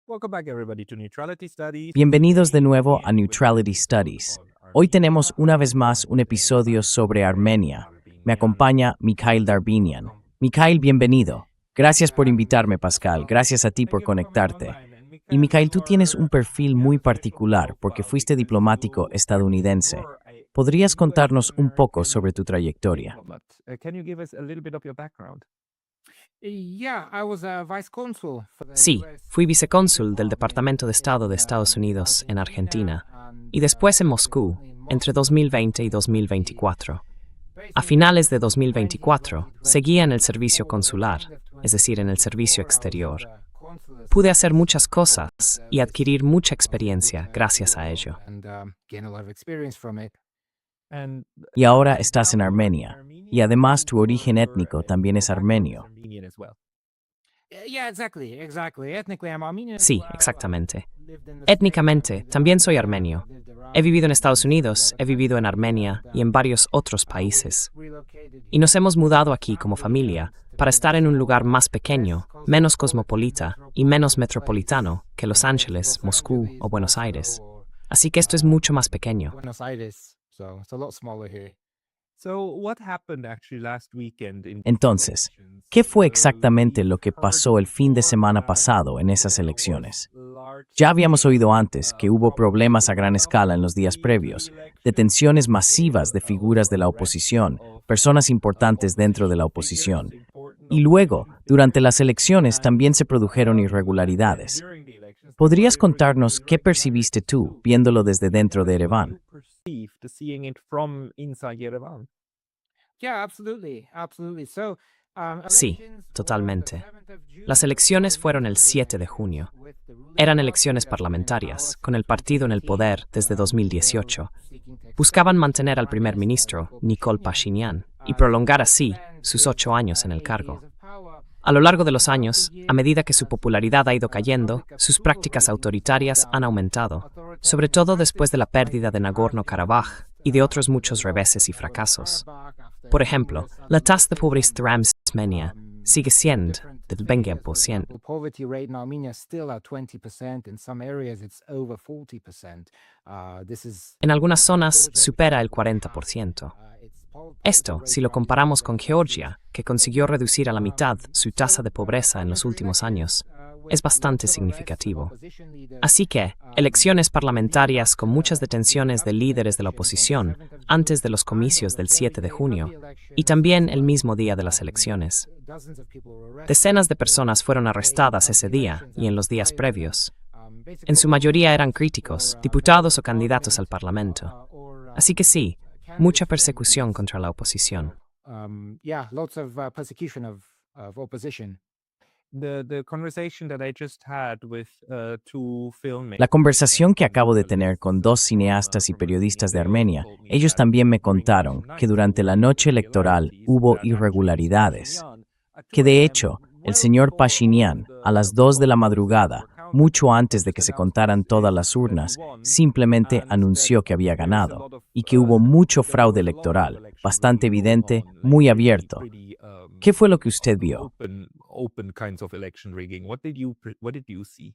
Welcome back everybody to Neutrality Studies. Bienvenidos de nuevo a Neutrality Studies. Hoy tenemos una vez más un episodio sobre Armenia. Me acompaña Mikhail Darbinian. Mikhail, bienvenido. Gracias por invitarme, Pascal. Gracias a ti por conectarte. Y Mikhail, tú tienes un perfil muy particular porque fuiste diplomático estadounidense. ¿Podrías contarnos un poco sobre tu trayectoria? Can you give us a little bit of your background? Yeah, I was a vice consul for the Sí, US. fui vicecónsul del Departamento de Estado de Estados Unidos en Argentina y después en Moscú entre 2020 y 2024. A finales de 2024, seguía en el servicio consular, es decir, en el servicio exterior. Pude hacer muchas cosas y adquirir mucha experiencia gracias a ello. And gain a lot of experience from it. And Y ahora estás en Armenia. Y además tu origen étnico también es armenio. Armenian as well. Yeah, exactly. Ethnically, I'm Armenian. as Sí, well. exactamente. Lived in the Étnicamente, también soy armenio. He vivido en Estados Unidos, he vivido en Armenia y en varios otros países. Y nos hemos mudado aquí como familia para estar en un lugar más pequeño, menos cosmopolita y menos metropolitano que Los Ángeles, Moscú o Buenos Aires. Así que esto es mucho más pequeño. Buenos Aires, so it's a lot smaller here. So what happened actually last weekend in Entonces, ¿qué fue exactamente lo que pasó el fin de semana pasado en esas elecciones? Ya habíamos oído antes que hubo problemas a gran escala en los días previos, detenciones masivas de figuras de la oposición, personas importantes dentro de la oposición. Y luego, durante las elecciones también se produjeron irregularidades. ¿Podrías contarnos qué percibiste tú viéndolo desde dentro de Ereván? Seeing it from inside Yerevan? Yeah, absolutely. So, Sí, elections totalmente. were the 7th of June. Las elecciones fueron el 7 de junio. Eran elecciones parlamentarias, con el partido en el poder desde 2018. Buscaban mantener al primer ministro, Nikol Pashinyan, y prolongar así sus 8 años en el cargo. A lo largo de los años, a medida que su popularidad ha ido cayendo, sus prácticas autoritarias han aumentado, sobre todo después de la pérdida de Nagorno-Karabaj y de otros muchos reveses y fracasos. Por ejemplo, la tasa de pobreza en Armenia sigue siendo del 20%. The poverty rate in Armenia is still at 20%. In some areas, it's over 40%. This is En algunas zonas supera el 40%. Esto, si lo comparamos con Georgia, que consiguió reducir a la mitad su tasa de pobreza en los últimos años, es bastante significativo. Así que, elecciones parlamentarias con muchas detenciones de líderes de la oposición antes de los comicios del 7 de junio y también el mismo día de las elecciones. Decenas de personas fueron arrestadas ese día y en los días previos. En su mayoría eran críticos, diputados o candidatos al Parlamento. Así que sí, mucha persecución contra la oposición. Yeah, lots of persecution of opposition. The conversation that I just had with two filmmakers. La conversación que acabo de tener con dos cineastas y periodistas de Armenia, ellos también me contaron que durante la noche electoral hubo irregularidades, que de hecho, el señor Pashinyan, a las 2 de la madrugada, mucho antes de que se contaran todas las urnas, simplemente anunció que había ganado, y que hubo mucho fraude electoral, bastante evidente, muy abierto. ¿Qué fue lo que usted vio? Open kinds of election rigging. What did you see?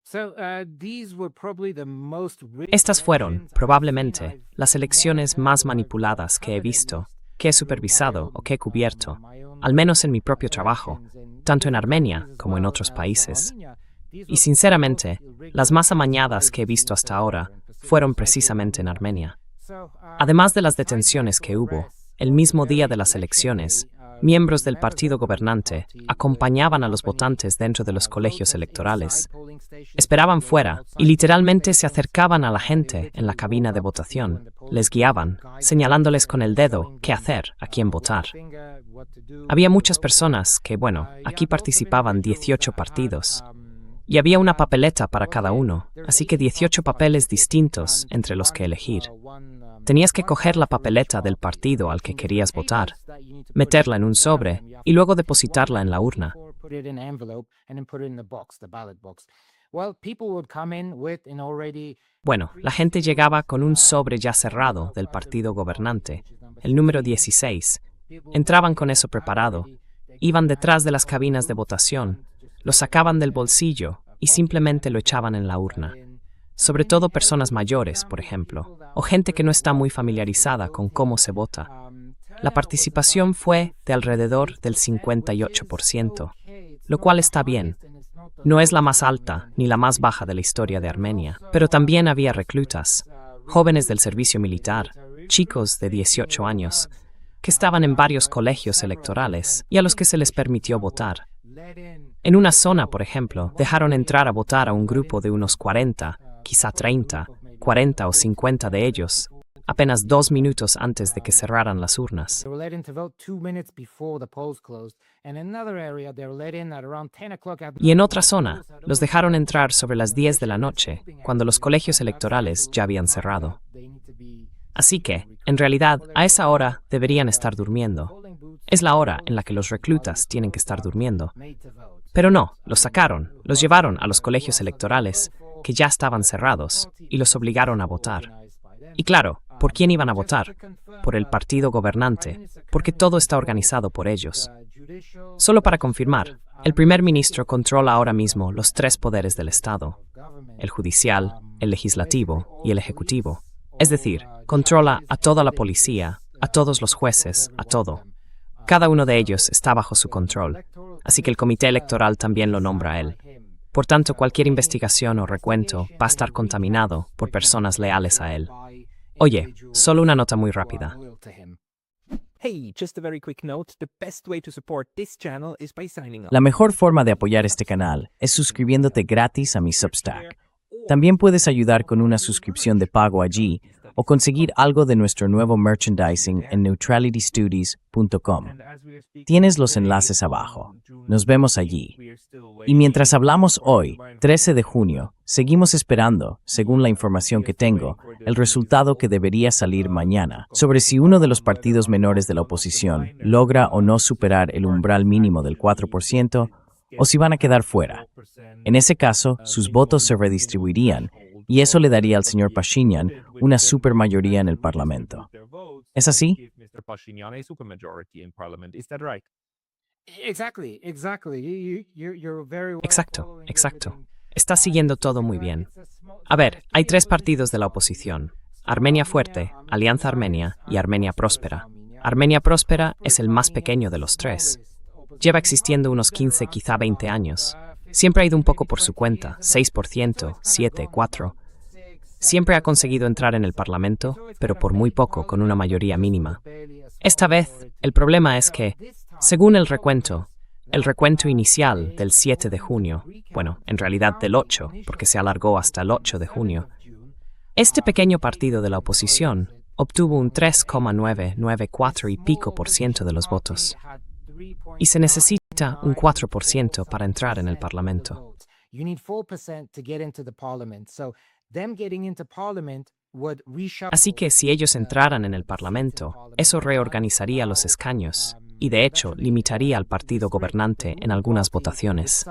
So, these were probably the most rigged Estas fueron, elections probablemente, las elecciones más manipuladas que he visto, que he supervisado o que he cubierto, al menos en mi propio trabajo, tanto en Armenia como en otros países. Y sinceramente, las más amañadas que he visto hasta ahora fueron precisamente en Armenia. Además de las detenciones que hubo, el mismo día de las elecciones, miembros del partido gobernante acompañaban a los votantes dentro de los colegios electorales. Esperaban fuera y literalmente se acercaban a la gente en la cabina de votación. Les guiaban, señalándoles con el dedo qué hacer, a quién votar. Había muchas personas que, aquí participaban 18 partidos. Y había una papeleta para cada uno, así que 18 papeles distintos entre los que elegir. Tenías que coger la papeleta del partido al que querías votar, meterla en un sobre y luego depositarla en la urna. Bueno, la gente llegaba con un sobre ya cerrado del partido gobernante, el número 16. Entraban con eso preparado, iban detrás de las cabinas de votación, lo sacaban del bolsillo y simplemente lo echaban en la urna. Sobre todo personas mayores, por ejemplo, o gente que no está muy familiarizada con cómo se vota. La participación fue de alrededor del 58%, lo cual está bien. No es la más alta ni la más baja de la historia de Armenia, pero también había reclutas, jóvenes del servicio militar, chicos de 18 años, que estaban en varios colegios electorales y a los que se les permitió votar. En una zona, por ejemplo, dejaron entrar a votar a un grupo de unos 40, quizá 30, 40 o 50 de ellos, apenas 2 minutos antes de que cerraran las urnas. Y en otra zona, los dejaron entrar sobre las 10 de la noche, cuando los colegios electorales ya habían cerrado. Así que, en realidad, a esa hora deberían estar durmiendo. Es la hora en la que los reclutas tienen que estar durmiendo. Pero no, los sacaron, los llevaron a los colegios electorales, que ya estaban cerrados, y los obligaron a votar. Y claro, ¿por quién iban a votar? Por el partido gobernante, porque todo está organizado por ellos. Solo para confirmar, el primer ministro controla ahora mismo los 3 poderes del Estado: el judicial, el legislativo y el ejecutivo. Es decir, controla a toda la policía, a todos los jueces, a todo. Cada uno de ellos está bajo su control, así que el comité electoral también lo nombra a él. Por tanto, cualquier investigación o recuento va a estar contaminado por personas leales a él. Oye, solo una nota muy rápida. Hey, just a very quick note, the best way to support this channel is by signing up. La mejor forma de apoyar este canal es suscribiéndote gratis a mi Substack. También puedes ayudar con una suscripción de pago allí o conseguir algo de nuestro nuevo merchandising en neutralitystudies.com. Tienes los enlaces abajo. Nos vemos allí. Y mientras hablamos hoy, 13 de junio, seguimos esperando, según la información que tengo, el resultado que debería salir mañana sobre si uno de los partidos menores de la oposición logra o no superar el umbral mínimo del 4% o si van a quedar fuera. En ese caso, sus votos se redistribuirían y eso le daría al señor Pashinyan una supermayoría en el Parlamento. ¿Es así? Exacto. Está siguiendo todo muy bien. A ver, hay 3 partidos de la oposición: Armenia Fuerte, Alianza Armenia y Armenia Próspera. Armenia Próspera es el más pequeño de los 3. Lleva existiendo unos 15, quizá 20 años. Siempre ha ido un poco por su cuenta, 6%, 7%, 4%. Siempre ha conseguido entrar en el Parlamento, pero por muy poco, con una mayoría mínima. Esta vez, el problema es que, según el recuento inicial del 7 de junio, bueno, en realidad del 8, porque se alargó hasta el 8 de junio, este pequeño partido de la oposición obtuvo un 3,994 y pico por ciento de los votos. Y se necesita un 4% para entrar en el Parlamento. Así que si ellos entraran en el Parlamento, eso reorganizaría los escaños y de hecho limitaría al partido gobernante en algunas votaciones.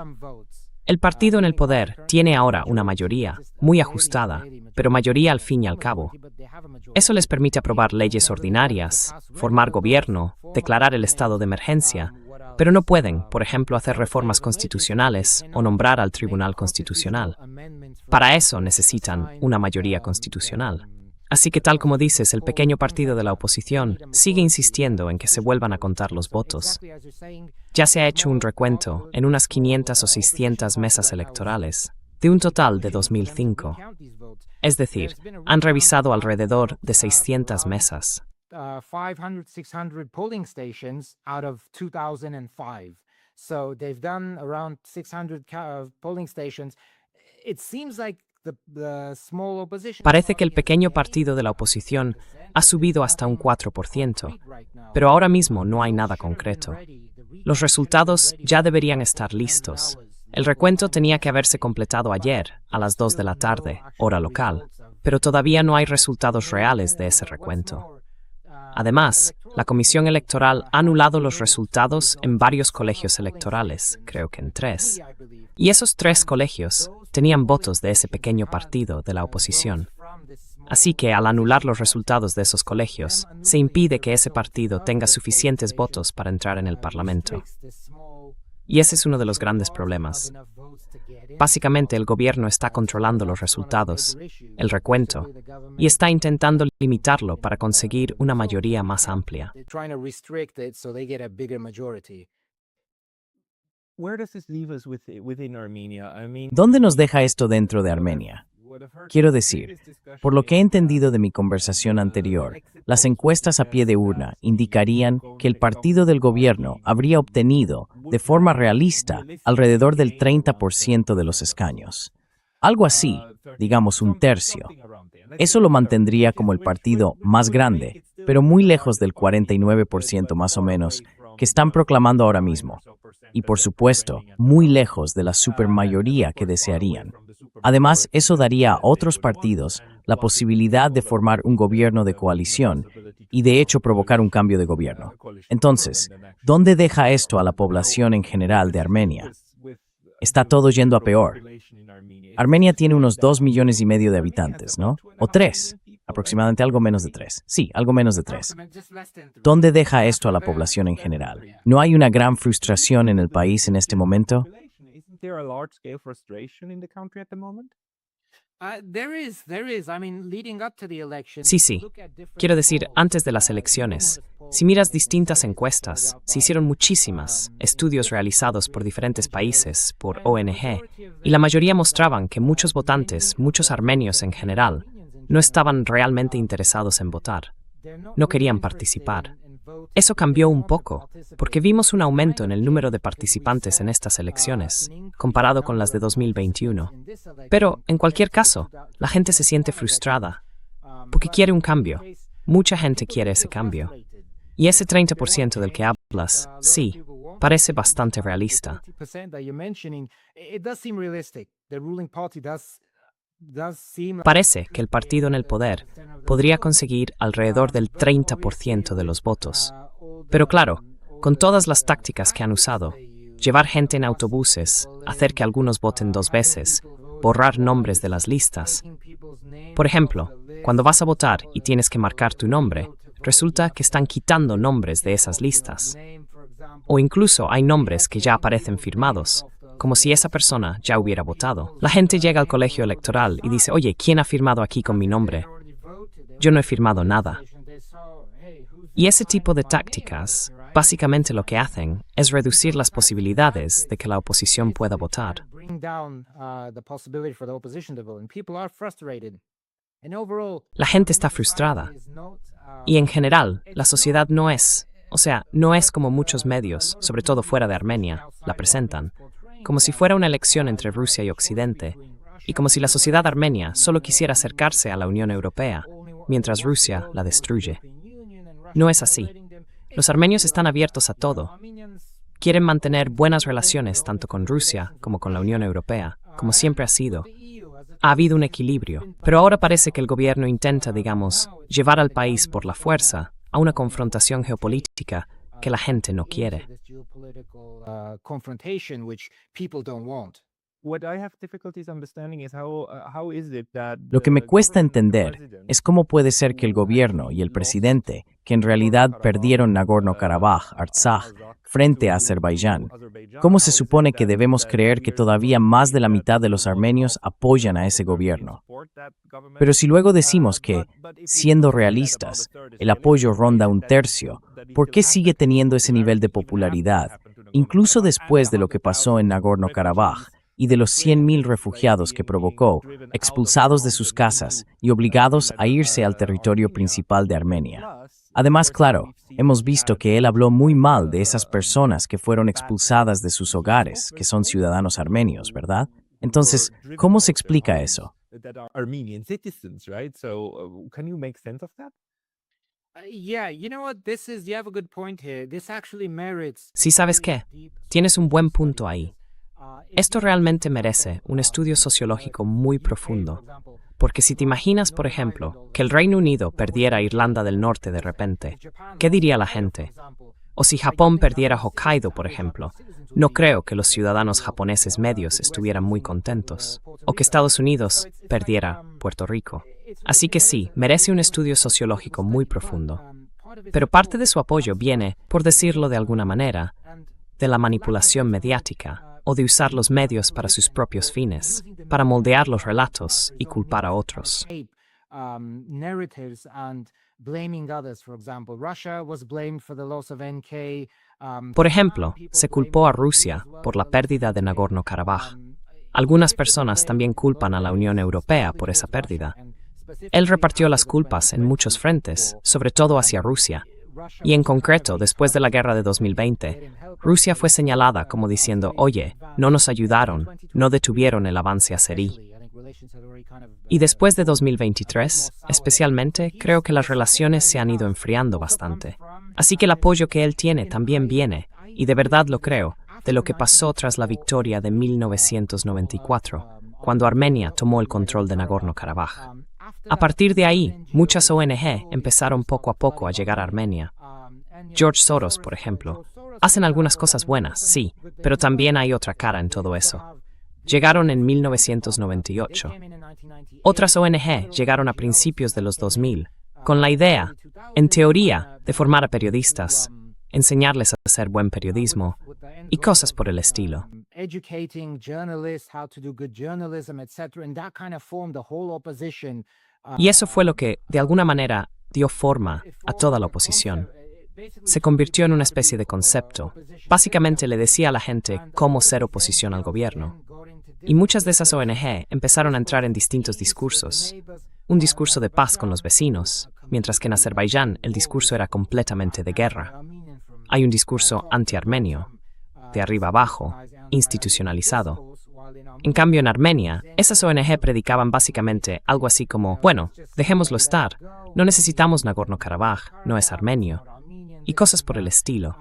El partido en el poder tiene ahora una mayoría, muy ajustada, pero mayoría al fin y al cabo. Eso les permite aprobar leyes ordinarias, formar gobierno, declarar el estado de emergencia, pero no pueden, por ejemplo, hacer reformas constitucionales o nombrar al Tribunal Constitucional. Para eso necesitan una mayoría constitucional. Así que, tal como dices, el pequeño partido de la oposición sigue insistiendo en que se vuelvan a contar los votos. Ya se ha hecho un recuento en unas 500 o 600 mesas electorales, de un total de 2005. Es decir, han revisado alrededor de 600 mesas. 500, 600 polling stations out of 2005. So they've done around 600 polling stations. It seems like the small opposition. Parece que el pequeño partido de la oposición ha subido hasta un 4%, pero ahora mismo no hay nada concreto. Los resultados ya deberían estar listos. El recuento tenía que haberse completado ayer, a las 2 de la tarde, hora local, pero todavía no hay resultados reales de ese recuento. Además, la Comisión Electoral ha anulado los resultados en varios colegios electorales, creo que en 3. Y esos 3 colegios tenían votos de ese pequeño partido de la oposición. Así que, al anular los resultados de esos colegios, se impide que ese partido tenga suficientes votos para entrar en el Parlamento. Y ese es uno de los grandes problemas. Básicamente, el gobierno está controlando los resultados, el recuento, y está intentando limitarlo para conseguir una mayoría más amplia. They're trying to restrict it so they get a bigger majority. Where does this leave us within Armenia? I mean, ¿Dónde nos deja esto dentro de Armenia? Quiero decir, por lo que he entendido de mi conversación anterior, las encuestas a pie de urna indicarían que el partido del gobierno habría obtenido, de forma realista, alrededor del 30% de los escaños. Algo así, digamos un tercio. Eso lo mantendría como el partido más grande, pero muy lejos del 49% más o menos que están proclamando ahora mismo. Y por supuesto, muy lejos de la supermayoría que desearían. Además, eso daría a otros partidos la posibilidad de formar un gobierno de coalición y de hecho provocar un cambio de gobierno. Entonces, ¿dónde deja esto a la población en general de Armenia? Está todo yendo a peor. Armenia tiene unos 2,5 millones de habitantes, ¿no? O 3, aproximadamente algo menos de 3. Sí, algo menos de 3. ¿Dónde deja esto a la población en general? ¿No hay una gran frustración en el país en este momento? Isn't there a large-scale frustration in the country at the moment? There is. I mean, leading up to the election. Sí. Quiero decir, antes de las elecciones, si miras distintas encuestas, se hicieron muchísimas estudios realizados por diferentes países, por ONG, y la mayoría mostraban que muchos votantes, muchos armenios en general, no estaban realmente interesados en votar. No querían participar. Eso cambió un poco, porque vimos un aumento en el número de participantes en estas elecciones, comparado con las de 2021. Pero, en cualquier caso, la gente se siente frustrada, porque quiere un cambio. Mucha gente quiere ese cambio. Y ese 30% del que hablas, sí, parece bastante realista. Parece que el partido en el poder podría conseguir alrededor del 30% de los votos. Pero claro, con todas las tácticas que han usado, llevar gente en autobuses, hacer que algunos voten 2 veces, borrar nombres de las listas. Por ejemplo, cuando vas a votar y tienes que marcar tu nombre, resulta que están quitando nombres de esas listas. O incluso hay nombres que ya aparecen firmados, como si esa persona ya hubiera votado. La gente llega al colegio electoral y dice, oye, ¿quién ha firmado aquí con mi nombre? Yo no he firmado nada. Y ese tipo de tácticas, básicamente lo que hacen es reducir las posibilidades de que la oposición pueda votar. La gente está frustrada. Y en general, la sociedad no es como muchos medios, sobre todo fuera de Armenia, la presentan, como si fuera una elección entre Rusia y Occidente, y como si la sociedad armenia solo quisiera acercarse a la Unión Europea, mientras Rusia la destruye. No es así. Los armenios están abiertos a todo. Quieren mantener buenas relaciones tanto con Rusia como con la Unión Europea, como siempre ha sido. Ha habido un equilibrio, pero ahora parece que el gobierno intenta, llevar al país por la fuerza a una confrontación geopolítica que la gente no quiere. Lo que me cuesta entender es cómo puede ser que el gobierno y el presidente, que en realidad perdieron Nagorno-Karabaj, Artsaj, frente a Azerbaiyán, cómo se supone que debemos creer que todavía más de la mitad de los armenios apoyan a ese gobierno. Pero si luego decimos que, siendo realistas, el apoyo ronda un tercio, ¿por qué sigue teniendo ese nivel de popularidad, incluso después de lo que pasó en Nagorno-Karabaj y de los 100,000 refugiados que provocó, expulsados de sus casas y obligados a irse al territorio principal de Armenia? Además, claro, hemos visto que él habló muy mal de esas personas que fueron expulsadas de sus hogares, que son ciudadanos armenios, ¿verdad? Entonces, ¿cómo se explica eso? Sí, ¿sabes qué? Tienes un buen punto ahí. Esto realmente merece un estudio sociológico muy profundo, porque si te imaginas, por ejemplo, que el Reino Unido perdiera Irlanda del Norte de repente, ¿qué diría la gente? O si Japón perdiera Hokkaido, por ejemplo, no creo que los ciudadanos japoneses medios estuvieran muy contentos. O que Estados Unidos perdiera Puerto Rico. Así que sí, merece un estudio sociológico muy profundo. Pero parte de su apoyo viene, por decirlo de alguna manera, de la manipulación mediática. o de usar los medios para sus propios fines, para moldear los relatos y culpar a otros. Narratives and blaming others. For example, Russia was blamed for the loss of NK. Por ejemplo, se culpó a Rusia por la pérdida de Nagorno-Karabaj. Algunas personas también culpan a la Unión Europea por esa pérdida. Él repartió las culpas en muchos frentes, sobre todo hacia Rusia. Y en concreto, después de la guerra de 2020, Rusia fue señalada como diciendo, oye, no nos ayudaron, no detuvieron el avance azerí. Y después de 2023, especialmente, creo que las relaciones se han ido enfriando bastante. Así que el apoyo que él tiene también viene, y de verdad lo creo, de lo que pasó tras la victoria de 1994, cuando Armenia tomó el control de Nagorno-Karabaj. A partir de ahí, muchas ONG empezaron poco a poco a llegar a Armenia. George Soros, por ejemplo, hacen algunas cosas buenas, sí, pero también hay otra cara en todo eso. Llegaron en 1998. Otras ONG llegaron a principios de los 2000, con la idea, en teoría, de formar a periodistas, enseñarles a hacer buen periodismo y cosas por el estilo. Y eso fue lo que, de alguna manera, dio forma a toda la oposición. Se convirtió en una especie de concepto. Básicamente le decía a la gente cómo ser oposición al gobierno. Y muchas de esas ONG empezaron a entrar en distintos discursos. Un discurso de paz con los vecinos, mientras que en Azerbaiyán el discurso era completamente de guerra. Hay un discurso anti-armenio, de arriba abajo, institucionalizado. En cambio, en Armenia, esas ONG predicaban básicamente algo así como, bueno, dejémoslo estar, no necesitamos Nagorno-Karabaj, no es armenio, y cosas por el estilo.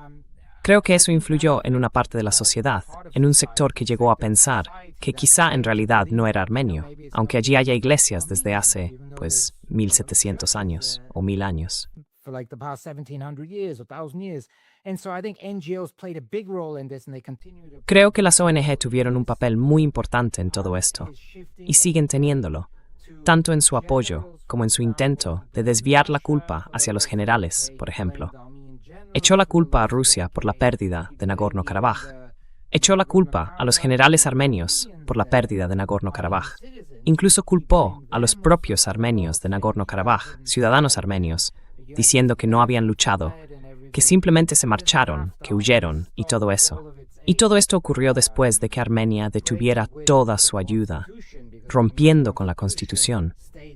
Creo que eso influyó en una parte de la sociedad, en un sector que llegó a pensar que quizá en realidad no era armenio, aunque allí haya iglesias desde hace, 1700 años o 1000 años. Creo que las ONG tuvieron un papel muy importante en todo esto, y siguen teniéndolo, tanto en su apoyo como en su intento de desviar la culpa hacia los generales, por ejemplo. Echó la culpa a Rusia por la pérdida de Nagorno-Karabaj. Echó la culpa a los generales armenios por la pérdida de Nagorno-Karabaj. Incluso culpó a los propios armenios de Nagorno-Karabaj, ciudadanos armenios, diciendo que no habían luchado, que simplemente se marcharon, que huyeron y todo eso. Y todo esto ocurrió después de que Armenia detuviera toda su ayuda, rompiendo con la Constitución,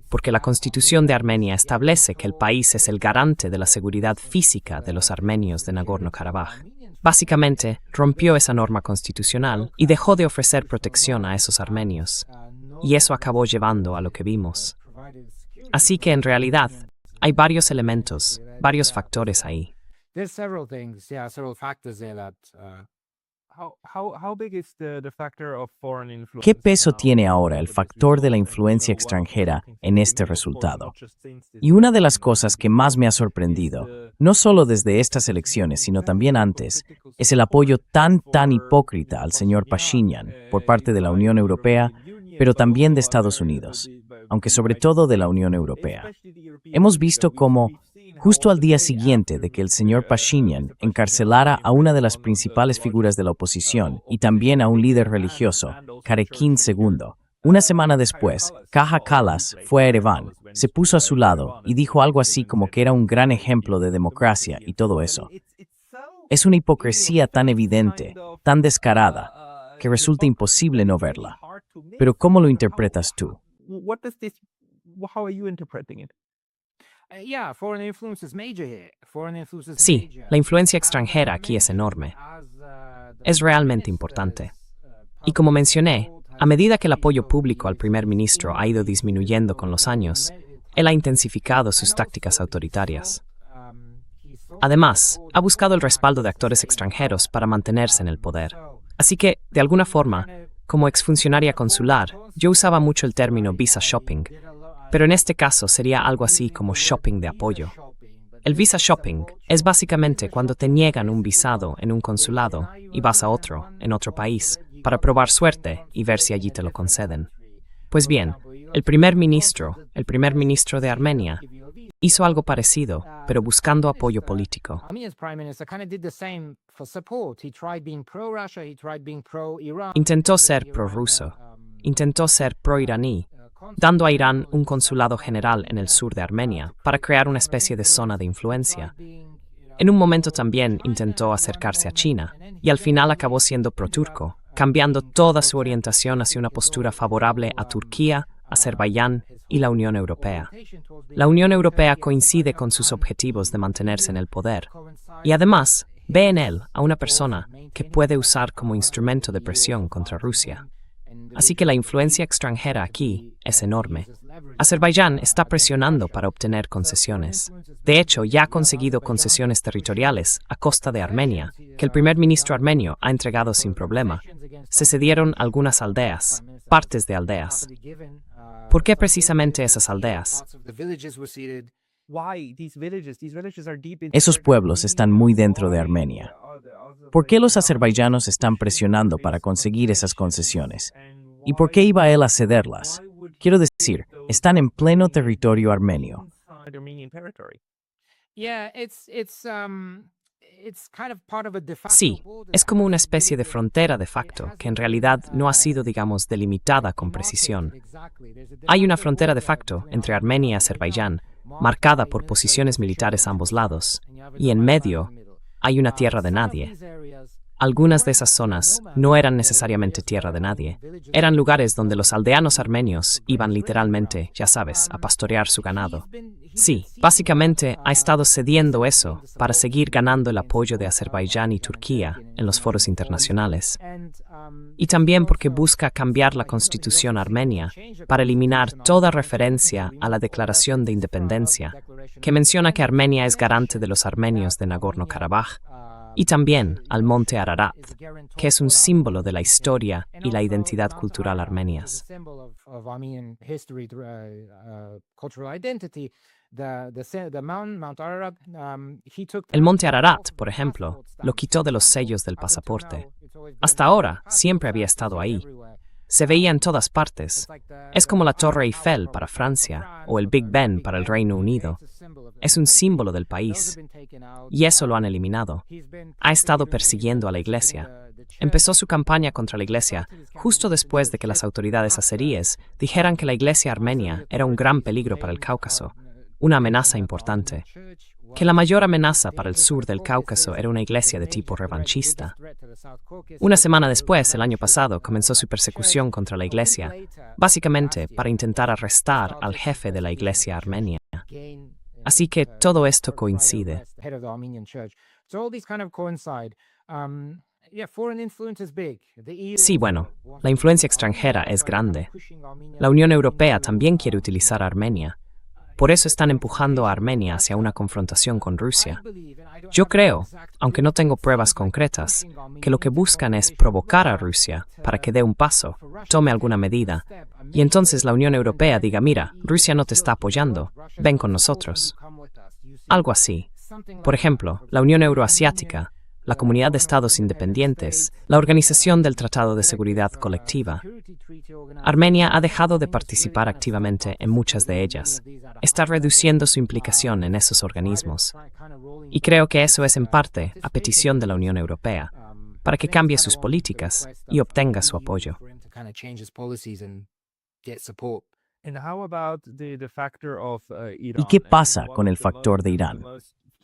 porque la Constitución de Armenia establece que el país es el garante de la seguridad física de los armenios de Nagorno-Karabaj. Básicamente, rompió esa norma constitucional y dejó de ofrecer protección a esos armenios. Y eso acabó llevando a lo que vimos. Así que, en realidad, hay varios elementos, varios factores ahí. There's several things, several factors there that How big is the factor of foreign influence? ¿Qué peso tiene ahora el factor de la influencia extranjera en este resultado? Y una de las cosas que más me ha sorprendido, no solo desde estas elecciones, sino también antes, es el apoyo tan hipócrita al señor Pashinyan por parte de la Unión Europea, pero también de Estados Unidos, aunque sobre todo de la Unión Europea. Hemos visto cómo, justo al día siguiente de que el señor Pashinyan encarcelara a una de las principales figuras de la oposición y también a un líder religioso, Karekin II, una semana después, Kaja Kallas fue a Ereván, se puso a su lado y dijo algo así como que era un gran ejemplo de democracia y todo eso. Es una hipocresía tan evidente, tan descarada, que resulta imposible no verla. Pero ¿cómo lo interpretas tú? How are you interpreting it? Sí, la influencia extranjera aquí es enorme. Es realmente importante. Y como mencioné, a medida que el apoyo público al primer ministro ha ido disminuyendo con los años, él ha intensificado sus tácticas autoritarias. Además, ha buscado el respaldo de actores extranjeros para mantenerse en el poder. Así que, de alguna forma, como exfuncionaria consular, yo usaba mucho el término visa shopping, pero en este caso sería algo así como shopping de apoyo. El visa shopping es básicamente cuando te niegan un visado en un consulado y vas a otro, en otro país, para probar suerte y ver si allí te lo conceden. Pues bien, el primer ministro de Armenia, hizo algo parecido, pero buscando apoyo político. Armenia's prime minister kind of did the same for support. He tried being pro-Russia, he tried being pro-Iran. Intentó ser prorruso, intentó ser pro-iraní, dando a Irán un consulado general en el sur de Armenia para crear una especie de zona de influencia. En un momento también intentó acercarse a China, y al final acabó siendo pro-turco, cambiando toda su orientación hacia una postura favorable a Turquía, Azerbaiyán y la Unión Europea. La Unión Europea coincide con sus objetivos de mantenerse en el poder, y además ve en él a una persona que puede usar como instrumento de presión contra Rusia. Así que la influencia extranjera aquí es enorme. Azerbaiyán está presionando para obtener concesiones. De hecho, ya ha conseguido concesiones territoriales a costa de Armenia, que el primer ministro armenio ha entregado sin problema. Se cedieron algunas aldeas, partes de aldeas. ¿Por qué precisamente esas aldeas? Esos pueblos están muy dentro de Armenia. ¿Por qué los azerbaiyanos están presionando para conseguir esas concesiones? ¿Y por qué iba él a cederlas? Quiero decir, están en pleno territorio armenio. Sí, es como una especie de frontera de facto, que en realidad no ha sido, digamos, delimitada con precisión. Hay una frontera de facto entre Armenia y Azerbaiyán, marcada por posiciones militares a ambos lados, y en medio hay una tierra de nadie. Algunas de esas zonas no eran necesariamente tierra de nadie. Eran lugares donde los aldeanos armenios iban literalmente, ya sabes, a pastorear su ganado. Sí, básicamente ha estado cediendo eso para seguir ganando el apoyo de Azerbaiyán y Turquía en los foros internacionales. Y también porque busca cambiar la constitución armenia para eliminar toda referencia a la declaración de independencia, que menciona que Armenia es garante de los armenios de Nagorno-Karabaj, y también al monte Ararat, que es un símbolo de la historia y la identidad cultural armenias. El monte Ararat, por ejemplo, lo quitó de los sellos del pasaporte. Hasta ahora siempre había estado ahí. Se veía en todas partes. Es como la Torre Eiffel para Francia o el Big Ben para el Reino Unido. Es un símbolo del país. Y eso lo han eliminado. Ha estado persiguiendo a la Iglesia. Empezó su campaña contra la Iglesia justo después de que las autoridades azeríes dijeran que la Iglesia armenia era un gran peligro para el Cáucaso, una amenaza importante. Que la mayor amenaza para el sur del Cáucaso era una iglesia de tipo revanchista. Una semana después, el año pasado, comenzó su persecución contra la iglesia, básicamente para intentar arrestar al jefe de la iglesia armenia. Así que todo esto coincide. Sí, bueno, la influencia extranjera es grande. La Unión Europea también quiere utilizar a Armenia. Por eso están empujando a Armenia hacia una confrontación con Rusia. Yo creo, aunque no tengo pruebas concretas, que lo que buscan es provocar a Rusia para que dé un paso, tome alguna medida, y entonces la Unión Europea diga, mira, Rusia no te está apoyando, ven con nosotros. Algo así. Por ejemplo, la Unión Euroasiática, la Comunidad de Estados Independientes, la Organización del Tratado de Seguridad Colectiva. Armenia ha dejado de participar activamente en muchas de ellas. Está reduciendo su implicación en esos organismos. Y creo que eso es en parte a petición de la Unión Europea, para que cambie sus políticas y obtenga su apoyo. ¿Y qué pasa con el factor de Irán?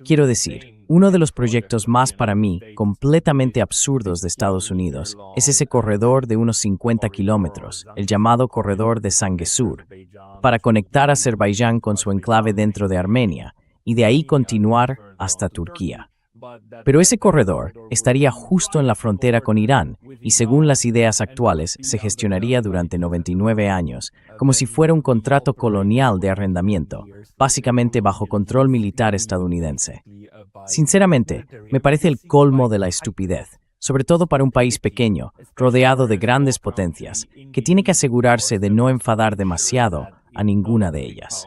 Quiero decir, uno de los proyectos más para mí completamente absurdos de Estados Unidos es ese corredor de unos 50 kilómetros, el llamado corredor de Zangezur, para conectar a Azerbaiyán con su enclave dentro de Armenia y de ahí continuar hasta Turquía. Pero ese corredor estaría justo en la frontera con Irán y según las ideas actuales se gestionaría durante 99 años, como si fuera un contrato colonial de arrendamiento, básicamente bajo control militar estadounidense. Sinceramente, me parece el colmo de la estupidez, sobre todo para un país pequeño, rodeado de grandes potencias, que tiene que asegurarse de no enfadar demasiado a ninguna de ellas.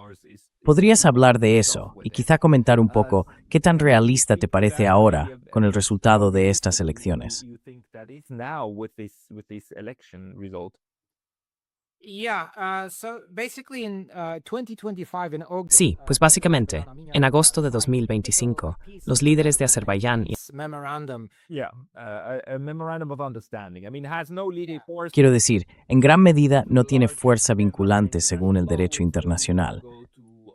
¿Podrías hablar de eso y quizá comentar un poco qué tan realista te parece ahora con el resultado de estas elecciones? Sí, pues básicamente, en agosto de 2025, los líderes de Azerbaiyán y A memorandum of understanding. I mean, has no legal force. Quiero decir, en gran medida no tiene fuerza vinculante según el derecho internacional.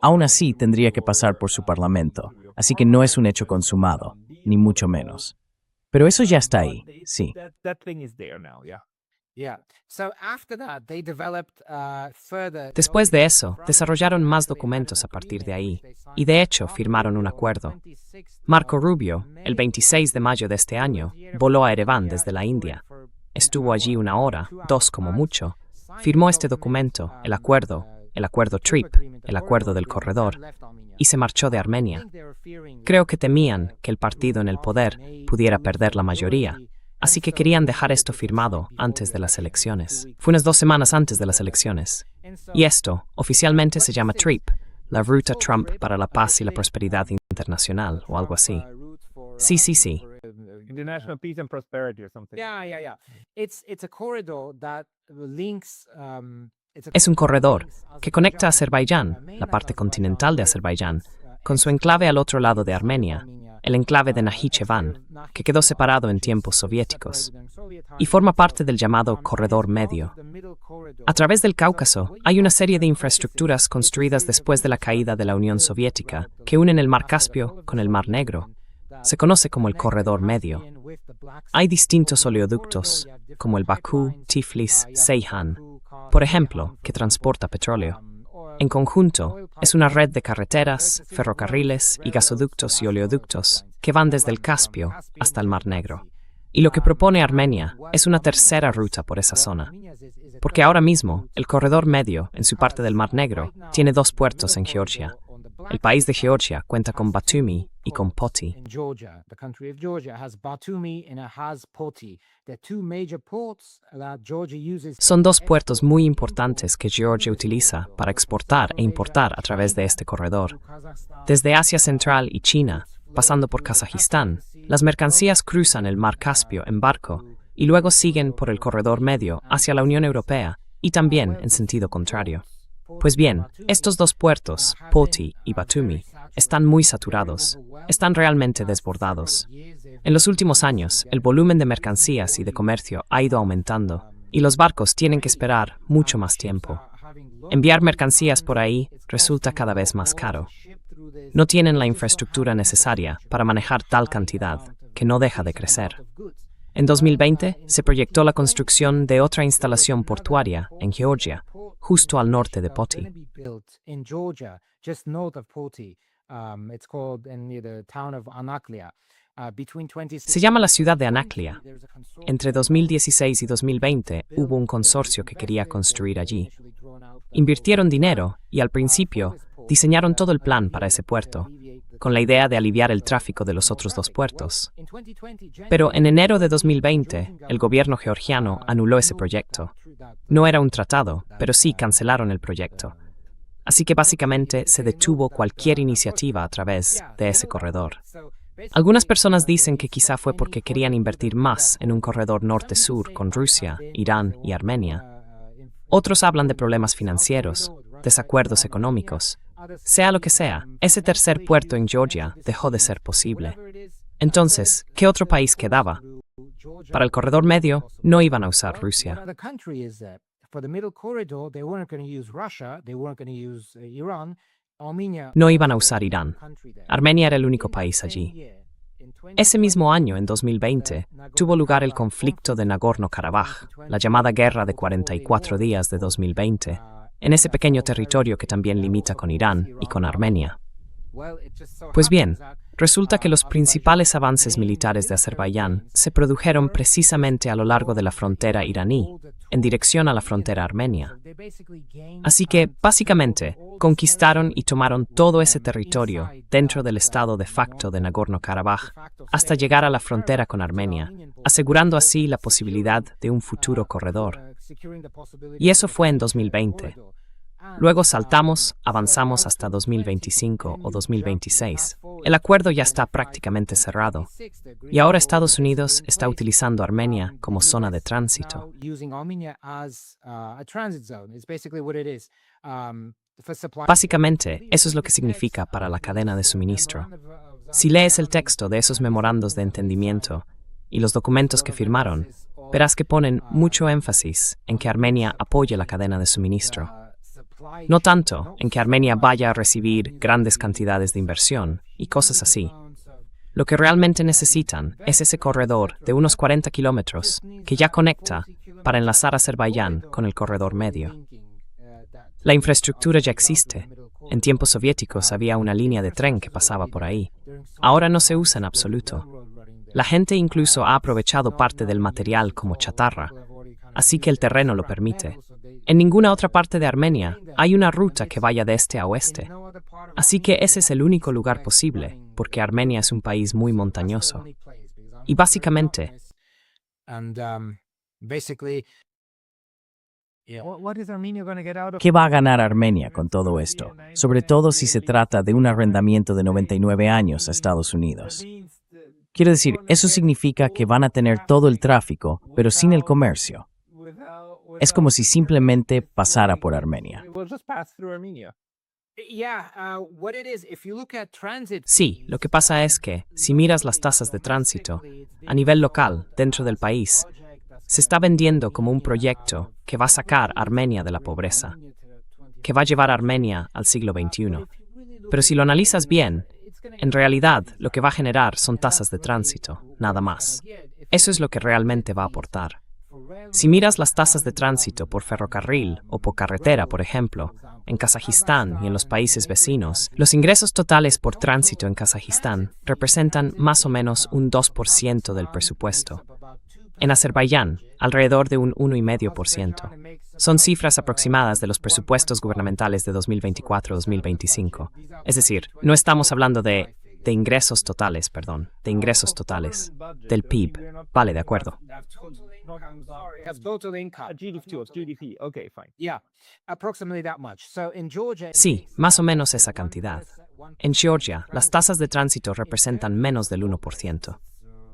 Aún así, tendría que pasar por su parlamento, así que no es un hecho consumado, ni mucho menos. Pero eso ya está ahí, sí. That thing is there now, yeah. después de eso, desarrollaron más documentos a partir de ahí, y de hecho firmaron un acuerdo. Marco Rubio, el 26 de mayo de este año, voló a Ereván desde la India. Estuvo allí 1 hora, 2 como mucho. Firmó este documento, el acuerdo TRIP, el acuerdo del corredor, y se marchó de Armenia. Creo que temían que el partido en el poder pudiera perder la mayoría, así que querían dejar esto firmado antes de las elecciones. Fue unas 2 semanas antes de las elecciones. Y esto, oficialmente se llama TRIP, la Ruta Trump para la Paz y la Prosperidad Internacional, o algo así. Sí. International peace and prosperity or something. Es un corredor que conecta Azerbaiyán, la parte continental de Azerbaiyán, con su enclave al otro lado de Armenia, el enclave de Najicheván, que quedó separado en tiempos soviéticos, y forma parte del llamado Corredor Medio. A través del Cáucaso hay una serie de infraestructuras construidas después de la caída de la Unión Soviética que unen el Mar Caspio con el Mar Negro. Se conoce como el Corredor Medio. Hay distintos oleoductos, como el Bakú-Tiflis-Ceyhan, por ejemplo, que transporta petróleo. En conjunto, es una red de carreteras, ferrocarriles y gasoductos y oleoductos que van desde el Caspio hasta el Mar Negro. Y lo que propone Armenia es una tercera ruta por esa zona. Porque ahora mismo, el Corredor Medio, en su parte del Mar Negro, tiene 2 puertos en Georgia. El país de Georgia cuenta con Batumi y con Poti. Son 2 puertos muy importantes que Georgia utiliza para exportar e importar a través de este corredor. Desde Asia Central y China, pasando por Kazajistán, las mercancías cruzan el Mar Caspio en barco y luego siguen por el Corredor Medio hacia la Unión Europea y también en sentido contrario. Pues bien, estos 2 puertos, Poti y Batumi, están muy saturados, están realmente desbordados. En los últimos años, el volumen de mercancías y de comercio ha ido aumentando, y los barcos tienen que esperar mucho más tiempo. Enviar mercancías por ahí resulta cada vez más caro. No tienen la infraestructura necesaria para manejar tal cantidad, que no deja de crecer. En 2020, se proyectó la construcción de otra instalación portuaria en Georgia, justo al norte de Poti. Se llama la ciudad de Anaklia. Entre 2016 y 2020 hubo un consorcio que quería construir allí. Invirtieron dinero y al principio diseñaron todo el plan para ese puerto, con la idea de aliviar el tráfico de los otros 2 puertos. Pero en enero de 2020, el gobierno georgiano anuló ese proyecto. No era un tratado, pero sí cancelaron el proyecto. Así que básicamente se detuvo cualquier iniciativa a través de ese corredor. Algunas personas dicen que quizá fue porque querían invertir más en un corredor norte-sur con Rusia, Irán y Armenia. Otros hablan de problemas financieros, desacuerdos económicos. Sea lo que sea, ese tercer puerto en Georgia dejó de ser posible. Entonces, ¿qué otro país quedaba? Para el Corredor Medio, no iban a usar Rusia. No iban a usar Irán. Armenia era el único país allí. Ese mismo año, en 2020, tuvo lugar el conflicto de Nagorno-Karabaj, la llamada Guerra de 44 días de 2020, en ese pequeño territorio que también limita con Irán y con Armenia. Pues bien, resulta que los principales avances militares de Azerbaiyán se produjeron precisamente a lo largo de la frontera iraní, en dirección a la frontera armenia. Así que, básicamente, conquistaron y tomaron todo ese territorio dentro del estado de facto de Nagorno-Karabaj hasta llegar a la frontera con Armenia, asegurando así la posibilidad de un futuro corredor. Y eso fue en 2020. Luego saltamos, avanzamos hasta 2025 o 2026. El acuerdo ya está prácticamente cerrado. Y ahora Estados Unidos está utilizando Armenia como zona de tránsito. Básicamente, eso es lo que significa para la cadena de suministro. Si lees el texto de esos memorandos de entendimiento y los documentos que firmaron, verás que ponen mucho énfasis en que Armenia apoye la cadena de suministro. No tanto en que Armenia vaya a recibir grandes cantidades de inversión y cosas así. Lo que realmente necesitan es ese corredor de unos 40 kilómetros que ya conecta para enlazar Azerbaiyán con el corredor medio. La infraestructura ya existe. En tiempos soviéticos había una línea de tren que pasaba por ahí. Ahora no se usa en absoluto. La gente incluso ha aprovechado parte del material como chatarra, así que el terreno lo permite. En ninguna otra parte de Armenia hay una ruta que vaya de este a oeste. Así que ese es el único lugar posible, porque Armenia es un país muy montañoso. Y básicamente, ¿qué va a ganar Armenia con todo esto? Sobre todo si se trata de un arrendamiento de 99 años a Estados Unidos. Quiero decir, eso significa que van a tener todo el tráfico, pero sin el comercio. Es como si simplemente pasara por Armenia. sí, lo que pasa es que, si miras las tasas de tránsito, a nivel local, dentro del país, se está vendiendo como un proyecto que va a sacar a Armenia de la pobreza, que va a llevar a Armenia al siglo XXI. Pero si lo analizas bien, en realidad lo que va a generar son tasas de tránsito, nada más. Eso es lo que realmente va a aportar. Si miras las tasas de tránsito por ferrocarril o por carretera, por ejemplo, en Kazajistán y en los países vecinos, los ingresos totales por tránsito en Kazajistán representan más o menos un 2% del presupuesto. En Azerbaiyán, alrededor de un 1,5%. Son cifras aproximadas de los presupuestos gubernamentales de 2024-2025. Es decir, no estamos hablando de ingresos totales, del PIB. Vale, de acuerdo. Sí, más o menos esa cantidad. En Georgia, las tasas de tránsito representan menos del 1%.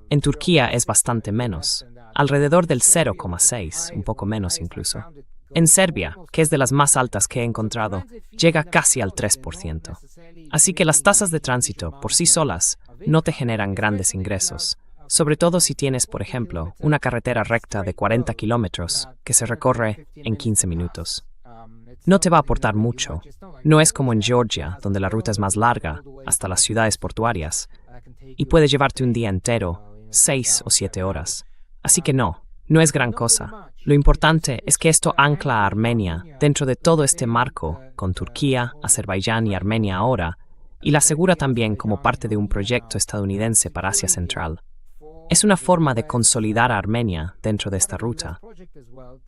En Turquía es bastante menos, alrededor del 0,6, un poco menos incluso. En Serbia, que es de las más altas que he encontrado, llega casi al 3%. Así que las tasas de tránsito, por sí solas, no te generan grandes ingresos, sobre todo si tienes, por ejemplo, una carretera recta de 40 kilómetros que se recorre en 15 minutos. No te va a aportar mucho. No es como en Georgia, donde la ruta es más larga, hasta las ciudades portuarias, y puede llevarte un día entero, 6 o 7 horas. Así que no es gran cosa. Lo importante es que esto ancla a Armenia dentro de todo este marco, con Turquía, Azerbaiyán y Armenia ahora, y la asegura también como parte de un proyecto estadounidense para Asia Central. Es una forma de consolidar a Armenia dentro de esta ruta.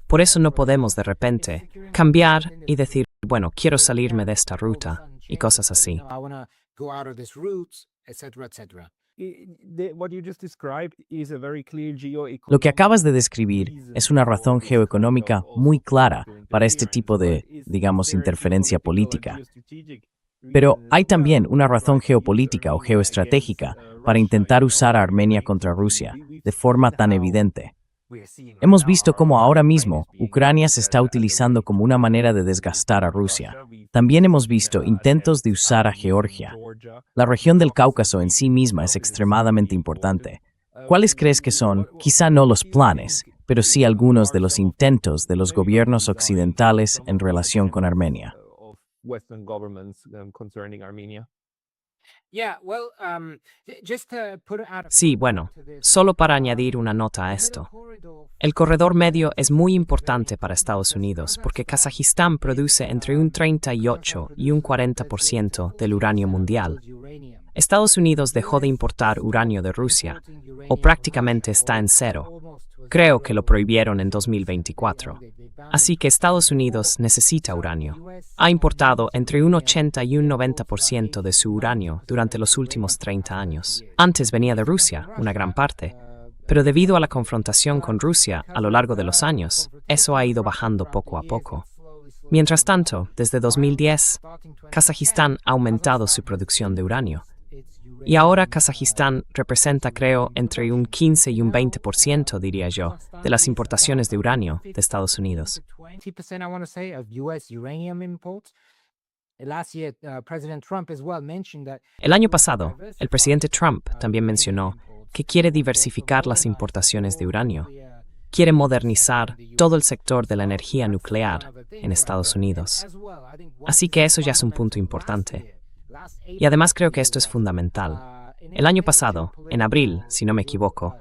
Por eso no podemos de repente cambiar y decir, bueno, quiero salirme de esta ruta y cosas así. Lo que acabas de describir es una razón geoeconómica muy clara para este tipo de, digamos, interferencia política. Pero hay también una razón geopolítica o geoestratégica para intentar usar a Armenia contra Rusia de forma tan evidente. Hemos visto cómo ahora mismo Ucrania se está utilizando como una manera de desgastar a Rusia. También hemos visto intentos de usar a Georgia. La región del Cáucaso en sí misma es extremadamente importante. ¿Cuáles crees que son, quizá no los planes, pero sí algunos de los intentos de los gobiernos occidentales en relación con Armenia? Sí, bueno, solo para añadir una nota a esto. El corredor medio es muy importante para Estados Unidos porque Kazajistán produce entre un 38 y un 40% del uranio mundial. Estados Unidos dejó de importar uranio de Rusia, o prácticamente está en cero. Creo que lo prohibieron en 2024. Así que Estados Unidos necesita uranio. Ha importado entre un 80 y un 90% de su uranio durante los últimos 30 años. Antes venía de Rusia, una gran parte. Pero debido a la confrontación con Rusia a lo largo de los años, eso ha ido bajando poco a poco. Mientras tanto, desde 2010, Kazajistán ha aumentado su producción de uranio. Y ahora Kazajistán representa, creo, entre un 15 y un 20%, diría yo, de las importaciones de uranio de Estados Unidos. 20%, I want to say, of US uranium imports. Last year, President Trump as well mentioned that El año pasado, el presidente Trump también mencionó que quiere diversificar las importaciones de uranio. Quiere modernizar todo el sector de la energía nuclear en Estados Unidos. Así que eso ya es un punto importante. Y además creo que esto es fundamental. El año pasado, en abril, si no me equivoco,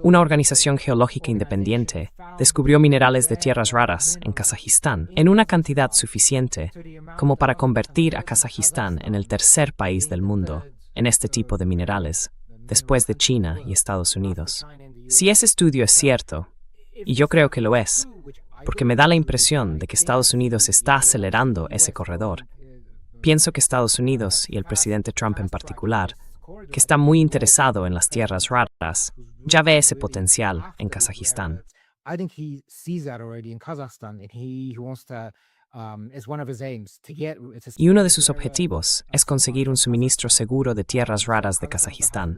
una organización geológica independiente descubrió minerales de tierras raras en Kazajistán en una cantidad suficiente como para convertir a Kazajistán en el tercer país del mundo en este tipo de minerales, después de China y Estados Unidos. Si ese estudio es cierto, y yo creo que lo es, porque me da la impresión de que Estados Unidos está acelerando ese corredor, pienso que Estados Unidos, y el presidente Trump en particular, que está muy interesado en las tierras raras, ya ve ese potencial en Kazajistán. I think he sees that already in Kazakhstan, and he wants to, it's one of his aims to get. Y uno de sus objetivos es conseguir un suministro seguro de tierras raras de Kazajistán.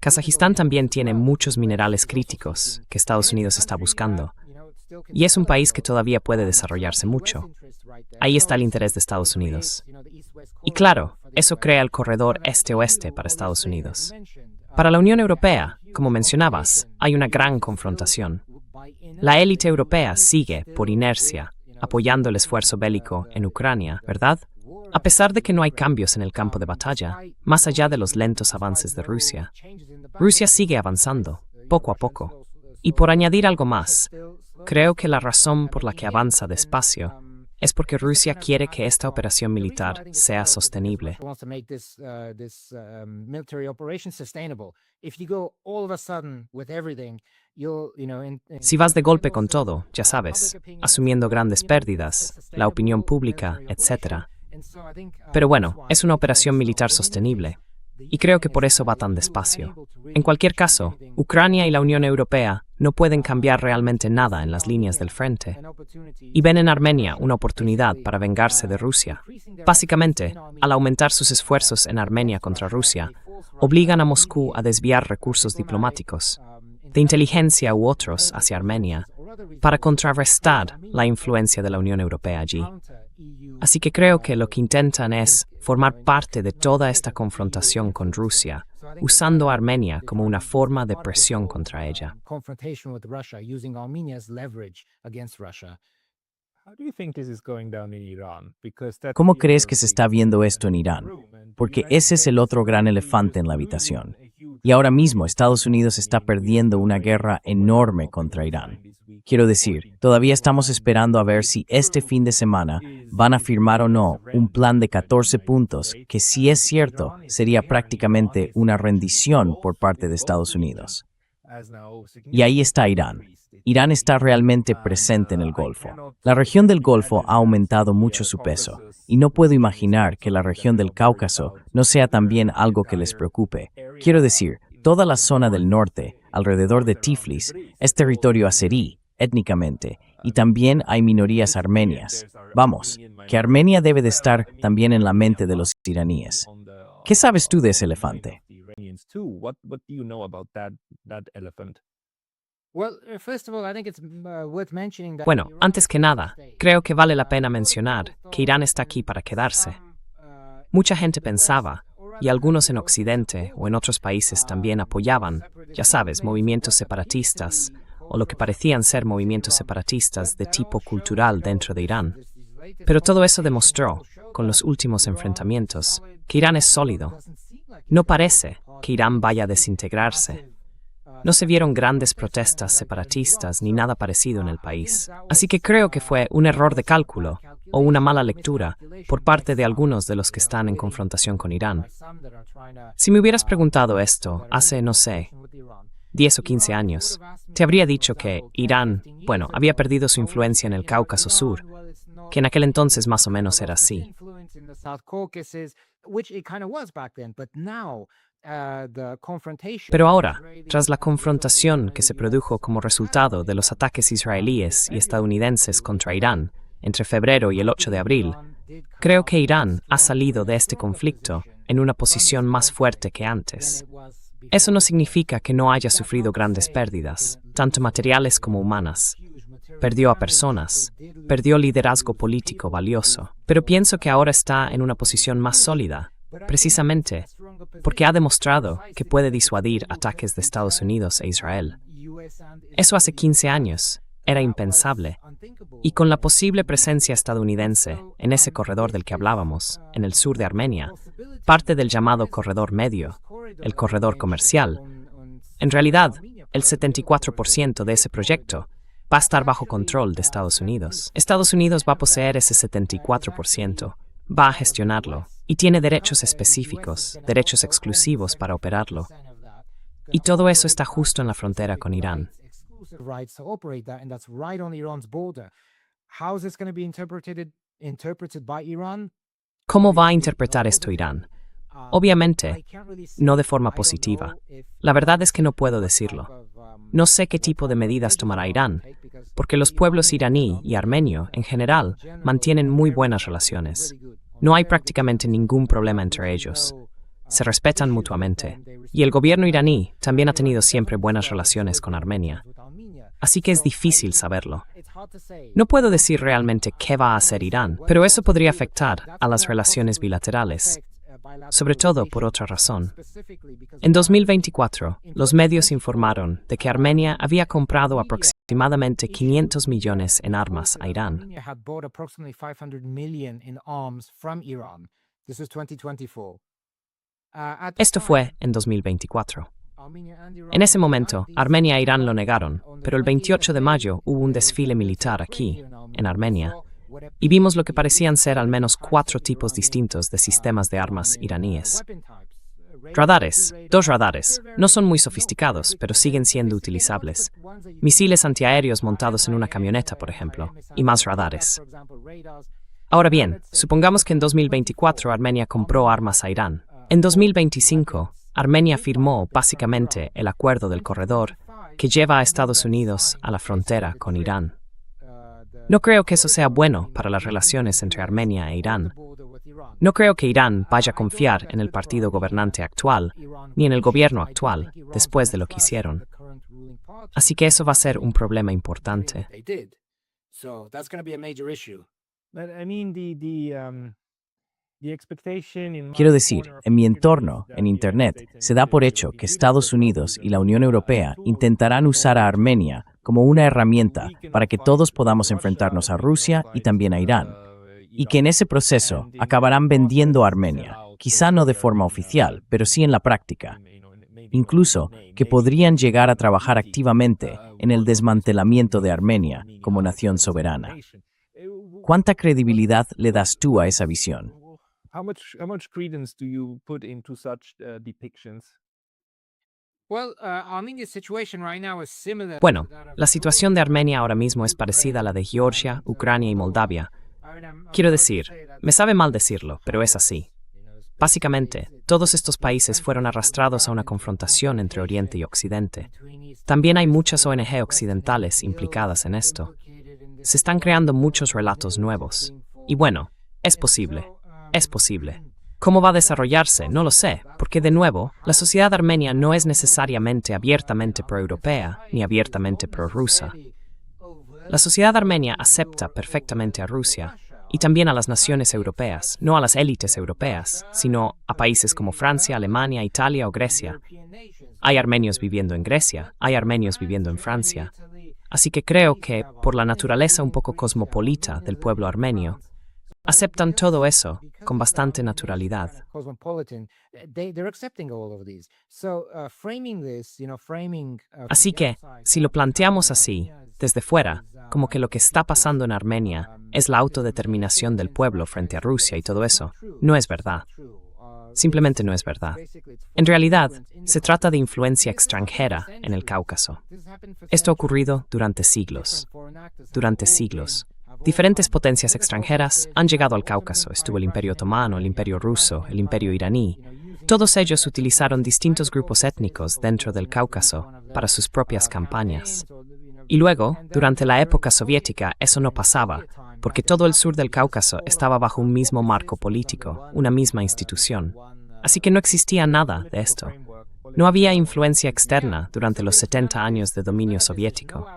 Kazajistán también tiene muchos minerales críticos que Estados Unidos está buscando, y es un país que todavía puede desarrollarse mucho. Ahí está el interés de Estados Unidos. Y claro, eso crea el corredor este-oeste para Estados Unidos. Para la Unión Europea, como mencionabas, hay una gran confrontación. La élite europea sigue, por inercia, apoyando el esfuerzo bélico en Ucrania, ¿verdad? A pesar de que no hay cambios en el campo de batalla, más allá de los lentos avances de Rusia. Rusia sigue avanzando, poco a poco. Y por añadir algo más, creo que la razón por la que avanza despacio es porque Rusia quiere que esta operación militar sea sostenible. Si vas de golpe con todo, ya sabes, asumiendo grandes pérdidas, la opinión pública, etc. Pero bueno, es una operación militar sostenible, y creo que por eso va tan despacio. En cualquier caso, Ucrania y la Unión Europea no pueden cambiar realmente nada en las líneas del frente, y ven en Armenia una oportunidad para vengarse de Rusia. Básicamente, al aumentar sus esfuerzos en Armenia contra Rusia, obligan a Moscú a desviar recursos diplomáticos, de inteligencia u otros hacia Armenia, para contrarrestar la influencia de la Unión Europea allí. Así que creo que lo que intentan es formar parte de toda esta confrontación con Rusia, usando a Armenia como una forma de presión contra ella. ¿Cómo crees que se está viendo esto en Irán? Porque ese es el otro gran elefante en la habitación. Y ahora mismo Estados Unidos está perdiendo una guerra enorme contra Irán. Quiero decir, todavía estamos esperando a ver si este fin de semana van a firmar o no un plan de 14 puntos que, si es cierto, sería prácticamente una rendición por parte de Estados Unidos. Y ahí está Irán. Irán está realmente presente en el Golfo. La región del Golfo ha aumentado mucho su peso, y no puedo imaginar que la región del Cáucaso no sea también algo que les preocupe. Quiero decir, toda la zona del norte, alrededor de Tiflis, es territorio azerí, étnicamente, y también hay minorías armenias. Vamos, que Armenia debe de estar también en la mente de los iraníes. ¿Qué sabes tú de ese elefante? Bueno, antes que nada, creo que vale la pena mencionar que Irán está aquí para quedarse. Mucha gente pensaba, y algunos en Occidente o en otros países también apoyaban, ya sabes, movimientos separatistas, o lo que parecían ser movimientos separatistas de tipo cultural dentro de Irán. Pero todo eso demostró, con los últimos enfrentamientos, que Irán es sólido. No parece que Irán vaya a desintegrarse. No se vieron grandes protestas separatistas ni nada parecido en el país. Así que creo que fue un error de cálculo o una mala lectura por parte de algunos de los que están en confrontación con Irán. Si me hubieras preguntado esto hace, no sé, 10 o 15 años, te habría dicho que Irán, bueno, había perdido su influencia en el Cáucaso Sur, que en aquel entonces más o menos era así. Pero ahora, tras la confrontación que se produjo como resultado de los ataques israelíes y estadounidenses contra Irán entre febrero y el 8 de abril, creo que Irán ha salido de este conflicto en una posición más fuerte que antes. Eso no significa que no haya sufrido grandes pérdidas, tanto materiales como humanas. Perdió a personas, perdió liderazgo político valioso, pero pienso que ahora está en una posición más sólida, precisamente porque ha demostrado que puede disuadir ataques de Estados Unidos e Israel. Eso hace 15 años era impensable, y con la posible presencia estadounidense en ese corredor del que hablábamos, en el sur de Armenia, parte del llamado corredor medio, el corredor comercial, en realidad, el 74% de ese proyecto va a estar bajo control de Estados Unidos. Estados Unidos va a poseer ese 74%, va a gestionarlo, y tiene derechos específicos, derechos exclusivos para operarlo. Y todo eso está justo en la frontera con Irán. Rights to operate that, and that's right on Iran's border. How is this going to be interpreted by Iran? ¿Cómo va a interpretar esto Irán? Obviamente, no de forma positiva. La verdad es que no puedo decirlo. No sé qué tipo de medidas tomará Irán, porque los pueblos iraní y armenio, en general, mantienen muy buenas relaciones. No hay prácticamente ningún problema entre ellos. Se respetan mutuamente, y el gobierno iraní también ha tenido siempre buenas relaciones con Armenia. Así que es difícil saberlo. No puedo decir realmente qué va a hacer Irán, pero eso podría afectar a las relaciones bilaterales, sobre todo por otra razón. En 2024, los medios informaron de que Armenia había comprado aproximadamente 500 millones en armas a Irán. Esto fue en 2024. En ese momento, Armenia e Irán lo negaron, pero el 28 de mayo hubo un desfile militar aquí, en Armenia, y vimos lo que parecían ser al menos 4 tipos distintos de sistemas de armas iraníes. Dos radares, no son muy sofisticados, pero siguen siendo utilizables. Misiles antiaéreos montados en una camioneta, por ejemplo, y más radares. Ahora bien, supongamos que en 2024 Armenia compró armas a Irán. En 2025, Armenia firmó básicamente el acuerdo del corredor que lleva a Estados Unidos a la frontera con Irán. No creo que eso sea bueno para las relaciones entre Armenia e Irán. No creo que Irán vaya a confiar en el partido gobernante actual, ni en el gobierno actual, después de lo que hicieron. Así que eso va a ser un problema importante. Quiero decir, en mi entorno, en Internet, se da por hecho que Estados Unidos y la Unión Europea intentarán usar a Armenia como una herramienta para que todos podamos enfrentarnos a Rusia y también a Irán, y que en ese proceso acabarán vendiendo a Armenia, quizá no de forma oficial, pero sí en la práctica. Incluso que podrían llegar a trabajar activamente en el desmantelamiento de Armenia como nación soberana. ¿Cuánta credibilidad le das tú a esa visión? How much credence do you put into such depictions? Bueno, la situación de Armenia ahora mismo es parecida a la de Georgia, Ucrania y Moldavia. Quiero decir, me sabe mal decirlo, pero es así. Básicamente, todos estos países fueron arrastrados a una confrontación entre Oriente y Occidente. También hay muchas ONG occidentales implicadas en esto. Se están creando muchos relatos nuevos. Y bueno, es posible. Es posible. ¿Cómo va a desarrollarse? No lo sé, porque de nuevo, la sociedad armenia no es necesariamente abiertamente pro-europea ni abiertamente pro-rusa. La sociedad armenia acepta perfectamente a Rusia y también a las naciones europeas, no a las élites europeas, sino a países como Francia, Alemania, Italia o Grecia. Hay armenios viviendo en Grecia, hay armenios viviendo en Francia. Así que creo que, por la naturaleza un poco cosmopolita del pueblo armenio, aceptan todo eso con bastante naturalidad. Así que, si lo planteamos así, desde fuera, como que lo que está pasando en Armenia es la autodeterminación del pueblo frente a Rusia y todo eso, no es verdad. Simplemente no es verdad. En realidad, se trata de influencia extranjera en el Cáucaso. Esto ha ocurrido durante siglos. Durante siglos. Diferentes potencias extranjeras han llegado al Cáucaso. Estuvo el Imperio Otomano, el Imperio Ruso, el Imperio Iraní. Todos ellos utilizaron distintos grupos étnicos dentro del Cáucaso para sus propias campañas. Y luego, durante la época soviética, eso no pasaba, porque todo el sur del Cáucaso estaba bajo un mismo marco político, una misma institución. Así que no existía nada de esto. No había influencia externa durante los 70 años de dominio soviético.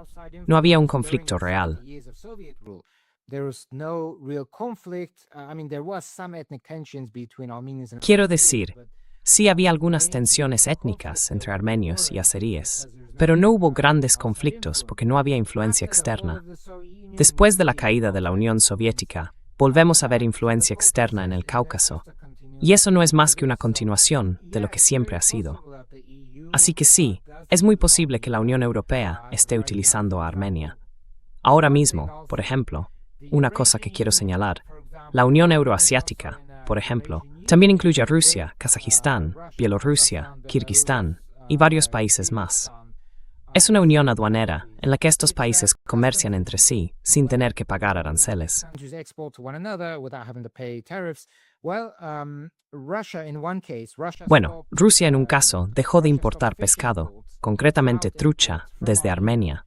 No había un conflicto real. Quiero decir, sí había algunas tensiones étnicas entre armenios y azeríes, pero no hubo grandes conflictos porque no había influencia externa. Después de la caída de la Unión Soviética, volvemos a ver influencia externa en el Cáucaso, y eso no es más que una continuación de lo que siempre ha sido. Así que sí, es muy posible que la Unión Europea esté utilizando a Armenia. Ahora mismo, por ejemplo, una cosa que quiero señalar, la Unión Euroasiática, por ejemplo, también incluye a Rusia, Kazajistán, Bielorrusia, Kirguistán y varios países más. Es una unión aduanera en la que estos países comercian entre sí sin tener que pagar aranceles. Bueno, Rusia en un caso dejó de importar pescado, concretamente trucha, desde Armenia.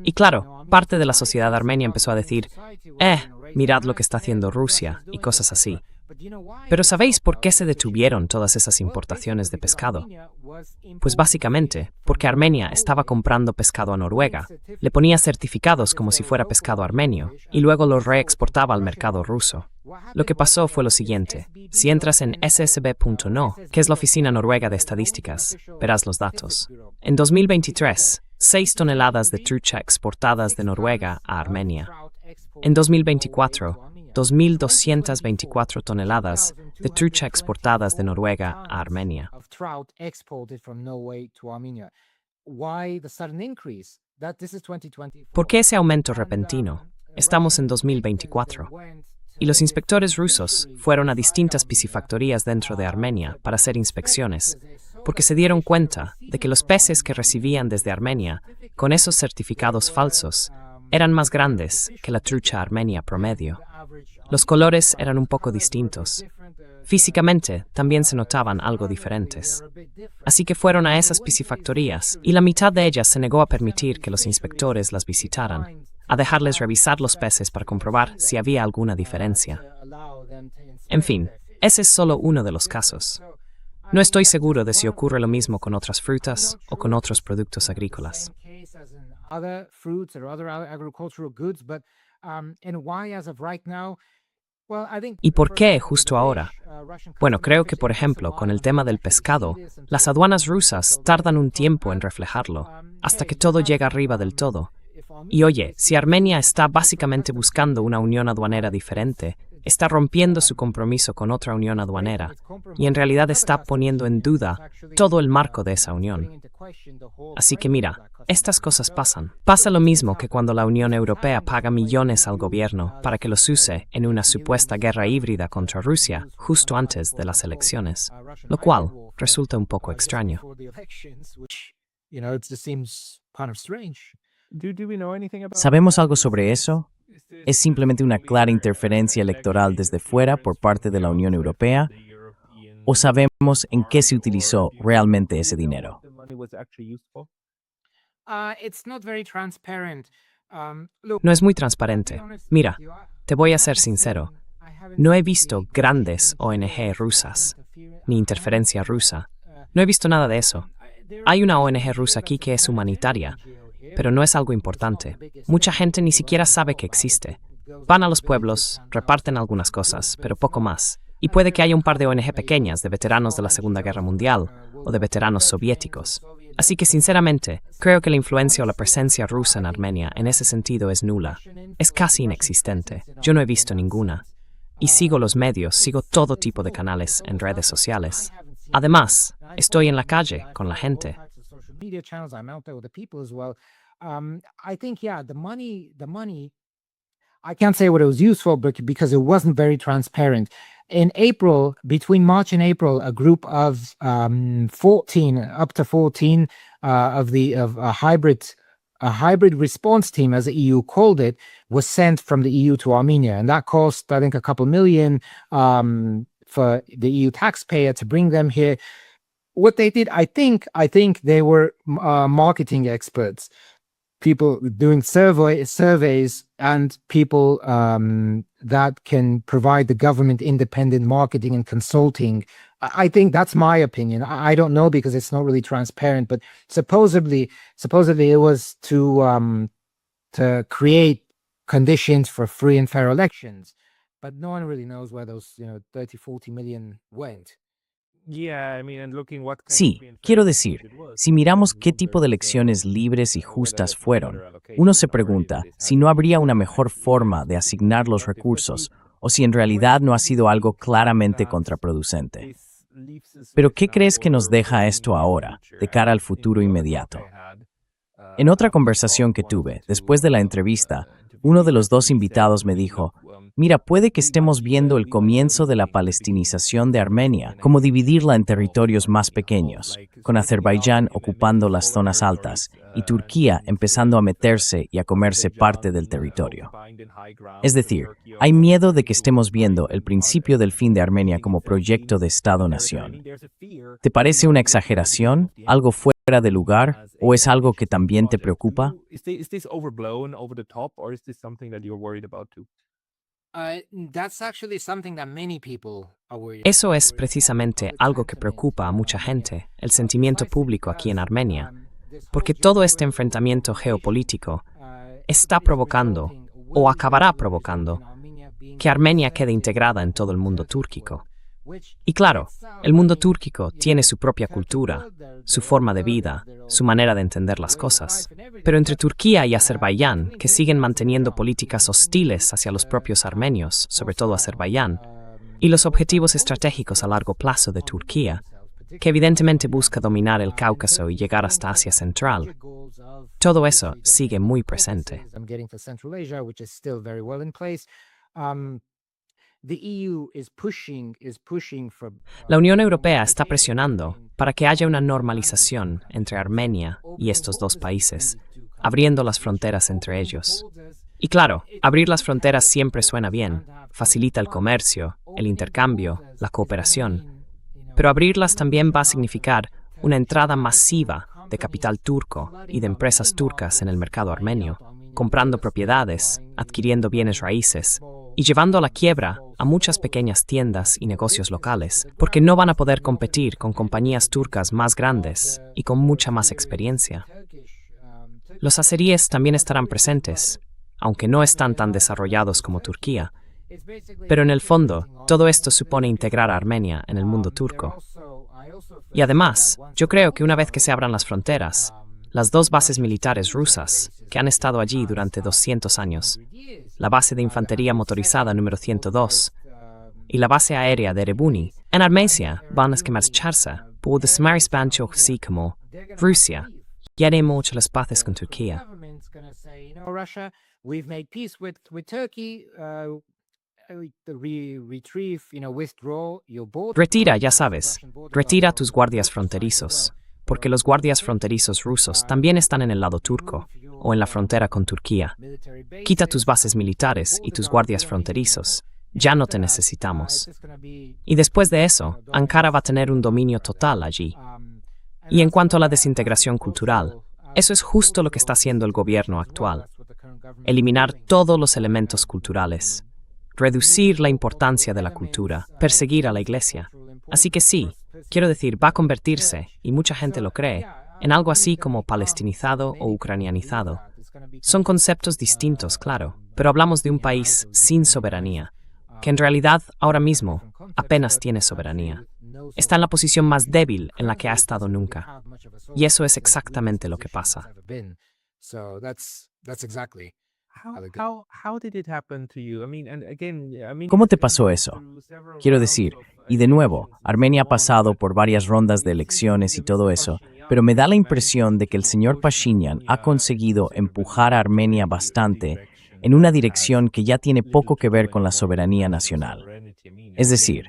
Y claro, parte de la sociedad armenia empezó a decir, mirad lo que está haciendo Rusia y cosas así. Pero ¿sabéis por qué se detuvieron todas esas importaciones de pescado? Pues básicamente porque Armenia estaba comprando pescado a Noruega, le ponía certificados como si fuera pescado armenio y luego lo reexportaba al mercado ruso. Lo que pasó fue lo siguiente. Si entras en ssb.no, que es la Oficina Noruega de Estadísticas, verás los datos. En 2023, 6 toneladas de trucha exportadas de Noruega a Armenia. En 2024, 2.224 toneladas de trucha exportadas de Noruega a Armenia. ¿Por qué ese aumento repentino? Estamos en 2024. Y los inspectores rusos fueron a distintas piscifactorías dentro de Armenia para hacer inspecciones, porque se dieron cuenta de que los peces que recibían desde Armenia, con esos certificados falsos, eran más grandes que la trucha armenia promedio. Los colores eran un poco distintos. Físicamente también se notaban algo diferentes. Así que fueron a esas piscifactorías y la mitad de ellas se negó a permitir que los inspectores las visitaran, a dejarles revisar los peces para comprobar si había alguna diferencia. En fin, ese es solo uno de los casos. No estoy seguro de si ocurre lo mismo con otras frutas o con otros productos agrícolas. ¿Y por qué justo ahora? Bueno, creo que, por ejemplo, con el tema del pescado, las aduanas rusas tardan un tiempo en reflejarlo, hasta que todo llega arriba del todo. Y oye, si Armenia está básicamente buscando una unión aduanera diferente, está rompiendo su compromiso con otra unión aduanera, y en realidad está poniendo en duda todo el marco de esa unión. Así que mira, estas cosas pasan. Pasa lo mismo que cuando la Unión Europea paga millones al gobierno para que los use en una supuesta guerra híbrida contra Rusia justo antes de las elecciones, lo cual resulta un poco extraño. ¿Sabemos algo sobre eso? ¿Es simplemente una clara interferencia electoral desde fuera por parte de la Unión Europea? ¿O sabemos en qué se utilizó realmente ese dinero? No es muy transparente. Mira, te voy a ser sincero. No he visto grandes ONG rusas, ni interferencia rusa. No he visto nada de eso. Hay una ONG rusa aquí que es humanitaria, pero no es algo importante. Mucha gente ni siquiera sabe que existe. Van a los pueblos, reparten algunas cosas, pero poco más. Y puede que haya un par de ONG pequeñas de veteranos de la Segunda Guerra Mundial o de veteranos soviéticos. Así que, sinceramente, creo que la influencia o la presencia rusa en Armenia en ese sentido es nula. Es casi inexistente. Yo no he visto ninguna. Y sigo los medios, sigo todo tipo de canales en redes sociales. Además, estoy en la calle con la gente. I can't say what it was used for, but because it wasn't very transparent. In April, between March and April, a group of 14, up to 14 of a hybrid response team, as the EU called it, was sent from the EU to Armenia, and that cost, I think, a couple million for the EU taxpayer to bring them here. What they did, I think they were marketing experts. people doing surveys and people that can provide the government independent marketing and consulting. I think that's my opinion. I don't know because it's not really transparent, but supposedly it was to create conditions for free and fair elections, but no one really knows where those 30-40 million went. Sí, quiero decir, si miramos qué tipo de elecciones libres y justas fueron, uno se pregunta si no habría una mejor forma de asignar los recursos o si en realidad no ha sido algo claramente contraproducente. Pero ¿qué crees que nos deja esto ahora, de cara al futuro inmediato? En otra conversación que tuve, después de la entrevista, uno de los dos invitados me dijo, mira, puede que estemos viendo el comienzo de la palestinización de Armenia, como dividirla en territorios más pequeños, con Azerbaiyán ocupando las zonas altas y Turquía empezando a meterse y a comerse parte del territorio. Es decir, hay miedo de que estemos viendo el principio del fin de Armenia como proyecto de Estado-nación. ¿Te parece una exageración? ¿Algo fuera de lugar? ¿O es algo que también te preocupa? Eso es precisamente algo que preocupa a mucha gente, el sentimiento público aquí en Armenia, porque todo este enfrentamiento geopolítico está provocando, o acabará provocando, que Armenia quede integrada en todo el mundo túrquico. Y claro, el mundo túrquico tiene su propia cultura, su forma de vida, su manera de entender las cosas. Pero entre Turquía y Azerbaiyán, que siguen manteniendo políticas hostiles hacia los propios armenios, sobre todo Azerbaiyán, y los objetivos estratégicos a largo plazo de Turquía, que evidentemente busca dominar el Cáucaso y llegar hasta Asia Central, todo eso sigue muy presente. La Unión Europea está presionando para que haya una normalización entre Armenia y estos dos países, abriendo las fronteras entre ellos. Y claro, abrir las fronteras siempre suena bien, facilita el comercio, el intercambio, la cooperación. Pero abrirlas también va a significar una entrada masiva de capital turco y de empresas turcas en el mercado armenio, comprando propiedades, adquiriendo bienes raíces y llevando a la quiebra a muchas pequeñas tiendas y negocios locales, porque no van a poder competir con compañías turcas más grandes y con mucha más experiencia. Los azeríes también estarán presentes, aunque no están tan desarrollados como Turquía. Pero en el fondo, todo esto supone integrar a Armenia en el mundo turco. Y además, yo creo que una vez que se abran las fronteras, las dos bases militares rusas, que han estado allí durante 200 años, la base de infantería motorizada número 102 y la base aérea de Erebuni, en Armenia van a marcharse por desmarispancho así como Rusia, y haremos las paces con Turquía. Retira, ya sabes, retira tus guardias fronterizos, porque los guardias fronterizos rusos también están en el lado turco, o en la frontera con Turquía. Quita tus bases militares y tus guardias fronterizos, ya no te necesitamos. Y después de eso, Ankara va a tener un dominio total allí. Y en cuanto a la desintegración cultural, eso es justo lo que está haciendo el gobierno actual. Eliminar todos los elementos culturales. Reducir la importancia de la cultura, perseguir a la iglesia. Así que sí, quiero decir, va a convertirse, y mucha gente lo cree, en algo así como palestinizado o ucranianizado. Son conceptos distintos, claro, pero hablamos de un país sin soberanía, que en realidad ahora mismo apenas tiene soberanía. Está en la posición más débil en la que ha estado nunca. Y eso es exactamente lo que pasa. ¿Cómo te pasó eso? Quiero decir, y de nuevo, Armenia ha pasado por varias rondas de elecciones y todo eso, pero me da la impresión de que el señor Pashinyan ha conseguido empujar a Armenia bastante en una dirección que ya tiene poco que ver con la soberanía nacional. Es decir,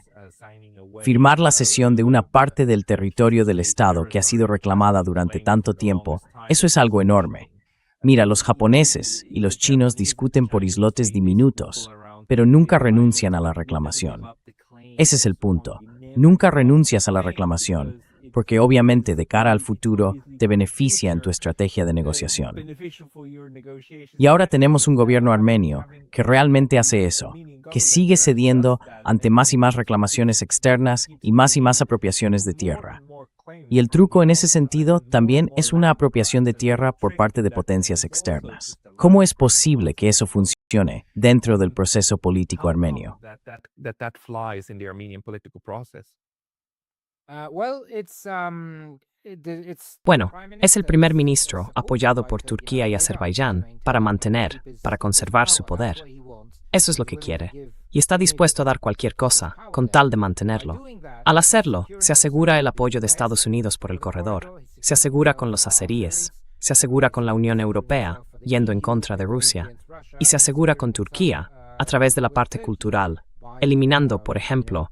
firmar la cesión de una parte del territorio del Estado que ha sido reclamada durante tanto tiempo, eso es algo enorme. Mira, los japoneses y los chinos discuten por islotes diminutos, pero nunca renuncian a la reclamación. Ese es el punto. Nunca renuncias a la reclamación, porque obviamente de cara al futuro te beneficia en tu estrategia de negociación. Y ahora tenemos un gobierno armenio que realmente hace eso, que sigue cediendo ante más y más reclamaciones externas y más apropiaciones de tierra. Y el truco en ese sentido también es una apropiación de tierra por parte de potencias externas. ¿Cómo es posible que eso funcione dentro del proceso político armenio? Bueno, es el primer ministro apoyado por Turquía y Azerbaiyán para conservar su poder. Eso es lo que quiere. Y está dispuesto a dar cualquier cosa con tal de mantenerlo. Al hacerlo, se asegura el apoyo de Estados Unidos por el corredor, se asegura con los azeríes, se asegura con la Unión Europea, yendo en contra de Rusia, y se asegura con Turquía a través de la parte cultural, eliminando, por ejemplo,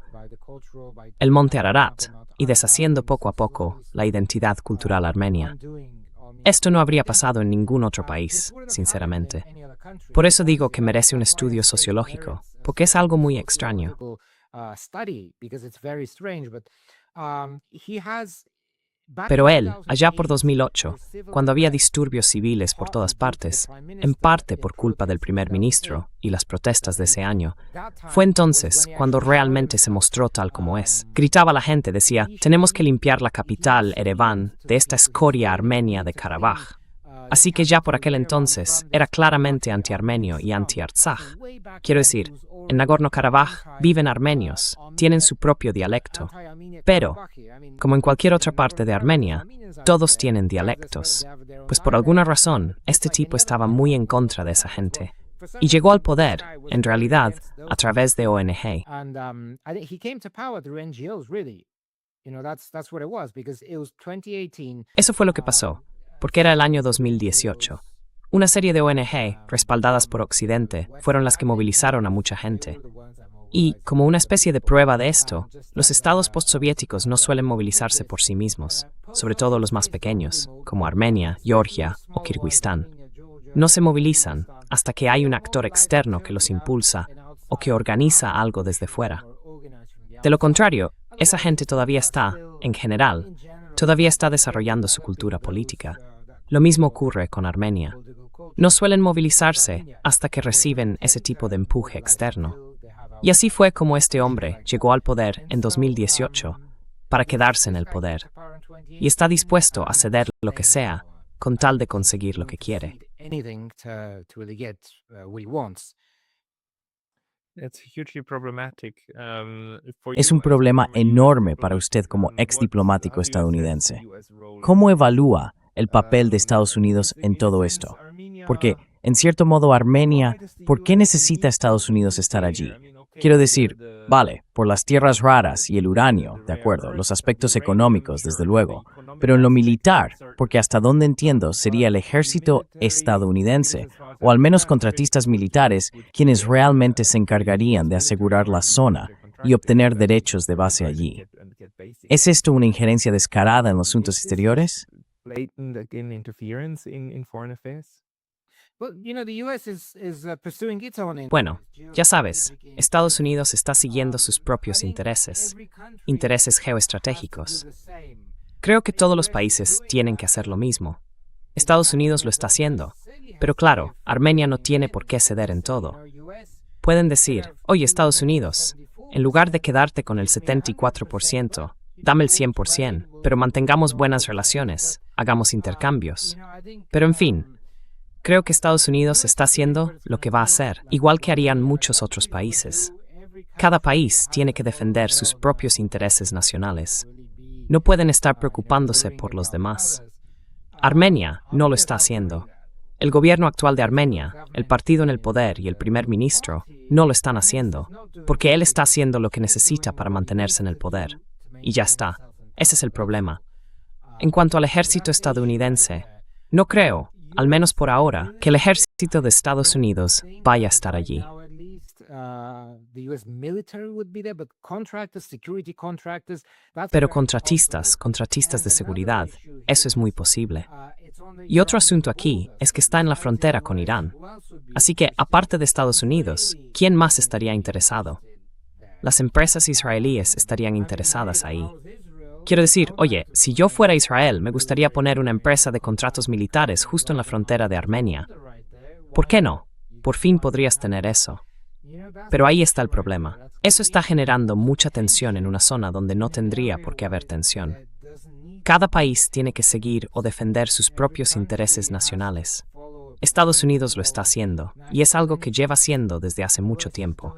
el monte Ararat y deshaciendo poco a poco la identidad cultural armenia. Esto no habría pasado en ningún otro país, sinceramente. Por eso digo que merece un estudio sociológico, porque es algo muy extraño. Pero él, allá por 2008, cuando había disturbios civiles por todas partes, en parte por culpa del primer ministro y las protestas de ese año, fue entonces cuando realmente se mostró tal como es. Gritaba la gente, decía, tenemos que limpiar la capital, Ereván, de esta escoria armenia de Karabaj. Así que ya por aquel entonces era claramente anti-armenio y anti-Artsaj. Quiero decir, en Nagorno-Karabaj viven armenios, tienen su propio dialecto. Pero, como en cualquier otra parte de Armenia, todos tienen dialectos. Pues por alguna razón, este tipo estaba muy en contra de esa gente. Y llegó al poder, en realidad, a través de ONG. Eso fue lo que pasó, porque era el año 2018. Una serie de ONG, respaldadas por Occidente, fueron las que movilizaron a mucha gente. Y, como una especie de prueba de esto, los estados postsoviéticos no suelen movilizarse por sí mismos, sobre todo los más pequeños, como Armenia, Georgia o Kirguistán. No se movilizan hasta que hay un actor externo que los impulsa o que organiza algo desde fuera. De lo contrario, esa gente todavía está, en general, todavía está desarrollando su cultura política. Lo mismo ocurre con Armenia. No suelen movilizarse hasta que reciben ese tipo de empuje externo. Y así fue como este hombre llegó al poder en 2018 para quedarse en el poder. Y está dispuesto a ceder lo que sea con tal de conseguir lo que quiere. Es un problema enorme para usted como ex diplomático estadounidense. ¿Cómo evalúa el papel de Estados Unidos en todo esto? Porque, en cierto modo, Armenia, ¿por qué necesita Estados Unidos estar allí? Quiero decir, vale, por las tierras raras y el uranio, de acuerdo, los aspectos económicos, desde luego, pero en lo militar, porque hasta donde entiendo sería el ejército estadounidense, o al menos contratistas militares, quienes realmente se encargarían de asegurar la zona y obtener derechos de base allí. ¿Es esto una injerencia descarada en los asuntos exteriores? Bueno, ya sabes, Estados Unidos está siguiendo sus propios intereses geoestratégicos. Creo que todos los países tienen que hacer lo mismo. Estados Unidos lo está haciendo, pero claro, Armenia no tiene por qué ceder en todo. Pueden decir, oye Estados Unidos, en lugar de quedarte con el 74%, dame el 100%, pero mantengamos buenas relaciones, hagamos intercambios. Pero en fin, creo que Estados Unidos está haciendo lo que va a hacer, igual que harían muchos otros países. Cada país tiene que defender sus propios intereses nacionales. No pueden estar preocupándose por los demás. Armenia no lo está haciendo. El gobierno actual de Armenia, el partido en el poder y el primer ministro no lo están haciendo, porque él está haciendo lo que necesita para mantenerse en el poder. Y ya está. Ese es el problema. En cuanto al ejército estadounidense, no creo, al menos por ahora, que el ejército de Estados Unidos vaya a estar allí. Pero contratistas de seguridad, eso es muy posible. Y otro asunto aquí es que está en la frontera con Irán. Así que, aparte de Estados Unidos, ¿quién más estaría interesado? Las empresas israelíes estarían interesadas ahí. Quiero decir, oye, si yo fuera Israel, me gustaría poner una empresa de contratos militares justo en la frontera de Armenia. ¿Por qué no? Por fin podrías tener eso. Pero ahí está el problema. Eso está generando mucha tensión en una zona donde no tendría por qué haber tensión. Cada país tiene que seguir o defender sus propios intereses nacionales. Estados Unidos lo está haciendo, y es algo que lleva siendo desde hace mucho tiempo.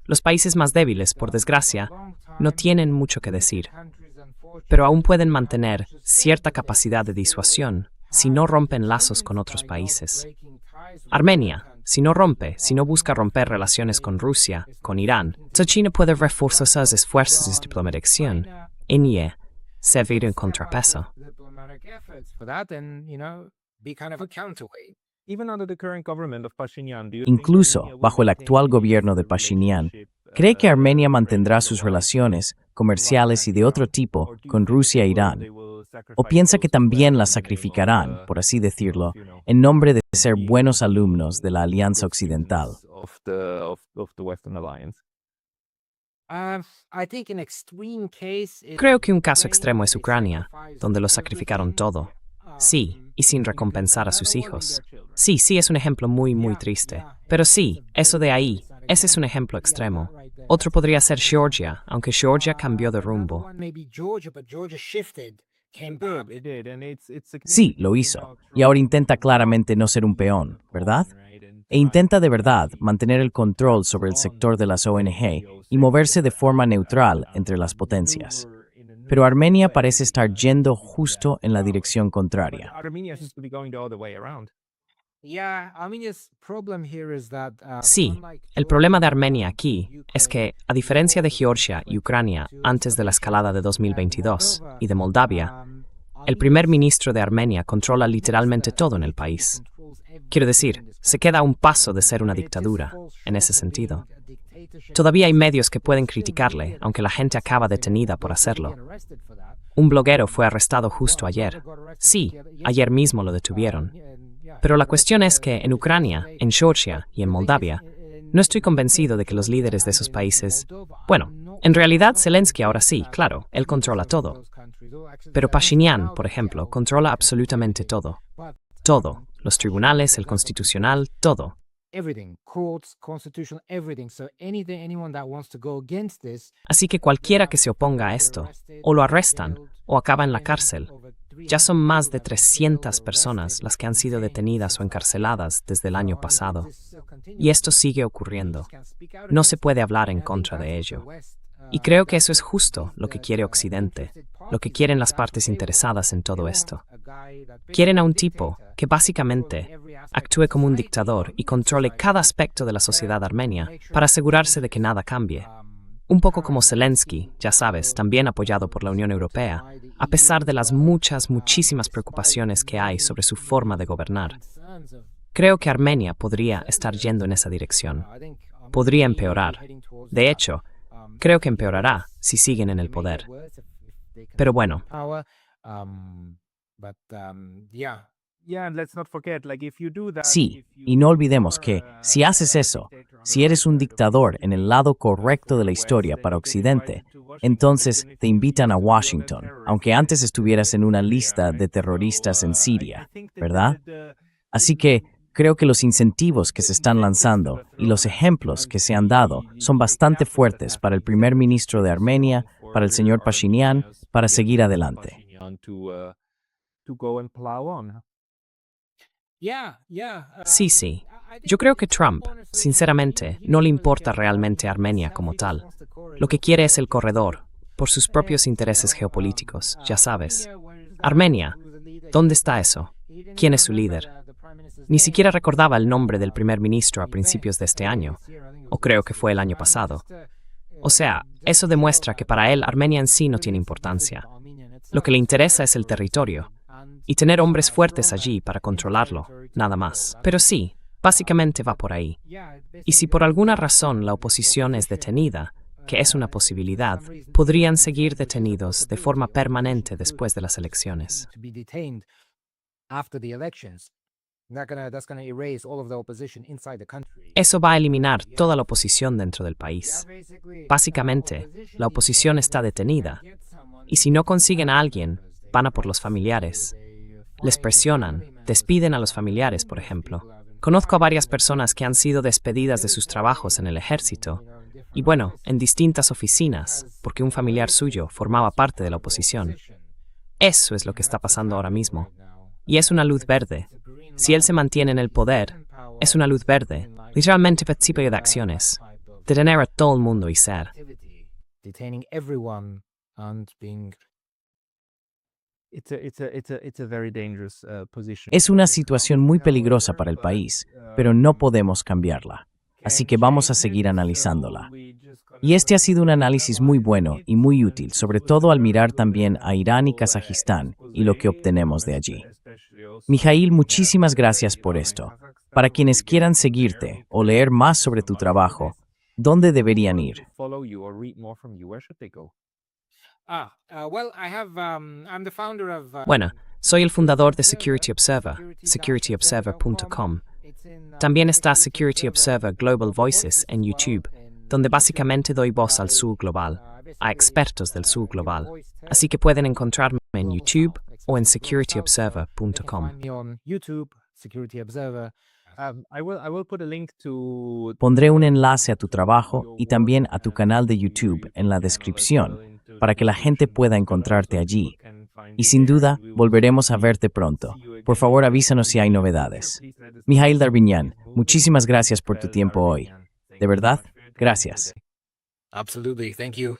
Los países más débiles, por desgracia, no tienen mucho que decir, pero aún pueden mantener cierta capacidad de disuasión si no rompen lazos con otros países. Armenia, si no busca romper relaciones con Rusia, con Irán, China puede reforzar sus esfuerzos de diplomación y servir en contrapeso. Incluso bajo el actual gobierno de Pashinyan, ¿cree que Armenia mantendrá sus relaciones comerciales y de otro tipo con Rusia e Irán? ¿O piensa que también las sacrificarán, por así decirlo, en nombre de ser buenos alumnos de la Alianza Occidental? Creo que un caso extremo es Ucrania, donde lo sacrificaron todo. Sí, y sin recompensar a sus hijos. Sí, es un ejemplo muy triste. Pero sí, eso de ahí, ese es un ejemplo extremo. Otro podría ser Georgia, aunque Georgia cambió de rumbo. Sí, lo hizo, y ahora intenta claramente no ser un peón, ¿verdad? E intenta de verdad mantener el control sobre el sector de las ONG y moverse de forma neutral entre las potencias. Pero Armenia parece estar yendo justo en la dirección contraria. Sí, el problema de Armenia aquí es que, a diferencia de Georgia y Ucrania antes de la escalada de 2022 y de Moldavia, el primer ministro de Armenia controla literalmente todo en el país. Quiero decir, se queda a un paso de ser una dictadura, en ese sentido. Todavía hay medios que pueden criticarle, aunque la gente acaba detenida por hacerlo. Un bloguero fue arrestado justo ayer. Sí, ayer mismo lo detuvieron. Pero la cuestión es que en Ucrania, en Georgia y en Moldavia, no estoy convencido de que los líderes de esos países... Bueno, en realidad Zelensky ahora sí, claro, él controla todo. Pero Pashinyan, por ejemplo, controla absolutamente todo. Todo. Los tribunales, el constitucional, todo. Así que cualquiera que se oponga a esto, o lo arrestan, o acaba en la cárcel. Ya son más de 300 personas las que han sido detenidas o encarceladas desde el año pasado. Y esto sigue ocurriendo. No se puede hablar en contra de ello. Y creo que eso es justo lo que quiere Occidente, lo que quieren las partes interesadas en todo esto. Quieren a un tipo que básicamente actúe como un dictador y controle cada aspecto de la sociedad armenia para asegurarse de que nada cambie. Un poco como Zelensky, ya sabes, también apoyado por la Unión Europea, a pesar de las muchísimas preocupaciones que hay sobre su forma de gobernar. Creo que Armenia podría estar yendo en esa dirección. Podría empeorar. De hecho, creo que empeorará si siguen en el poder. Pero bueno. Sí, y no olvidemos que, si haces eso, si eres un dictador en el lado correcto de la historia para Occidente, entonces te invitan a Washington, aunque antes estuvieras en una lista de terroristas en Siria, ¿verdad? Así que creo que los incentivos que se están lanzando y los ejemplos que se han dado son bastante fuertes para el primer ministro de Armenia, para el señor Pashinyan, para seguir adelante. Sí. Yo creo que Trump, sinceramente, no le importa realmente a Armenia como tal. Lo que quiere es el corredor, por sus propios intereses geopolíticos, ya sabes. Armenia, ¿dónde está eso? ¿Quién es su líder? Ni siquiera recordaba el nombre del primer ministro a principios de este año, o creo que fue el año pasado. O sea, eso demuestra que para él Armenia en sí no tiene importancia. Lo que le interesa es el territorio, y tener hombres fuertes allí para controlarlo, nada más. Pero sí, básicamente va por ahí. Y si por alguna razón la oposición es detenida, que es una posibilidad, podrían seguir detenidos de forma permanente después de las elecciones. Eso va a eliminar toda la oposición dentro del país. Básicamente, la oposición está detenida, Y si no consiguen a alguien, van a por los familiares. Les presionan, despiden a los familiares, por ejemplo. Conozco a varias personas que han sido despedidas de sus trabajos en el ejército, y bueno, en distintas oficinas, porque un familiar suyo formaba parte de la oposición. Eso es lo que está pasando ahora mismo. Y es una luz verde. Si él se mantiene en el poder, es una luz verde. Literalmente principio de acciones. Detener a todo el mundo y ser. Detaining everyone and being It's a very dangerous position. Es una situación muy peligrosa para el país, pero no podemos cambiarla. Así que vamos a seguir analizándola. Y este ha sido un análisis muy bueno y muy útil, sobre todo al mirar también a Irán y Kazajistán y lo que obtenemos de allí. Mijail, muchísimas gracias por esto. Para quienes quieran seguirte o leer más sobre tu trabajo, ¿dónde deberían ir? I'm the founder of Bueno, soy el fundador de Security Observer, securityobserver.com. También está Security Observer Global Voices en YouTube, donde básicamente doy voz al sur global, a expertos del sur global. Así que pueden encontrarme en YouTube o en securityobserver.com. Find me on YouTube, Security Observer. I will put a link to Pondré un enlace a tu trabajo y también a tu canal de YouTube en la descripción para que la gente pueda encontrarte allí. Y sin duda, volveremos a verte pronto. Por favor, avísanos si hay novedades. Mijail Darvinyan, muchísimas gracias por tu tiempo hoy. De verdad, gracias. Absolutely. Thank you.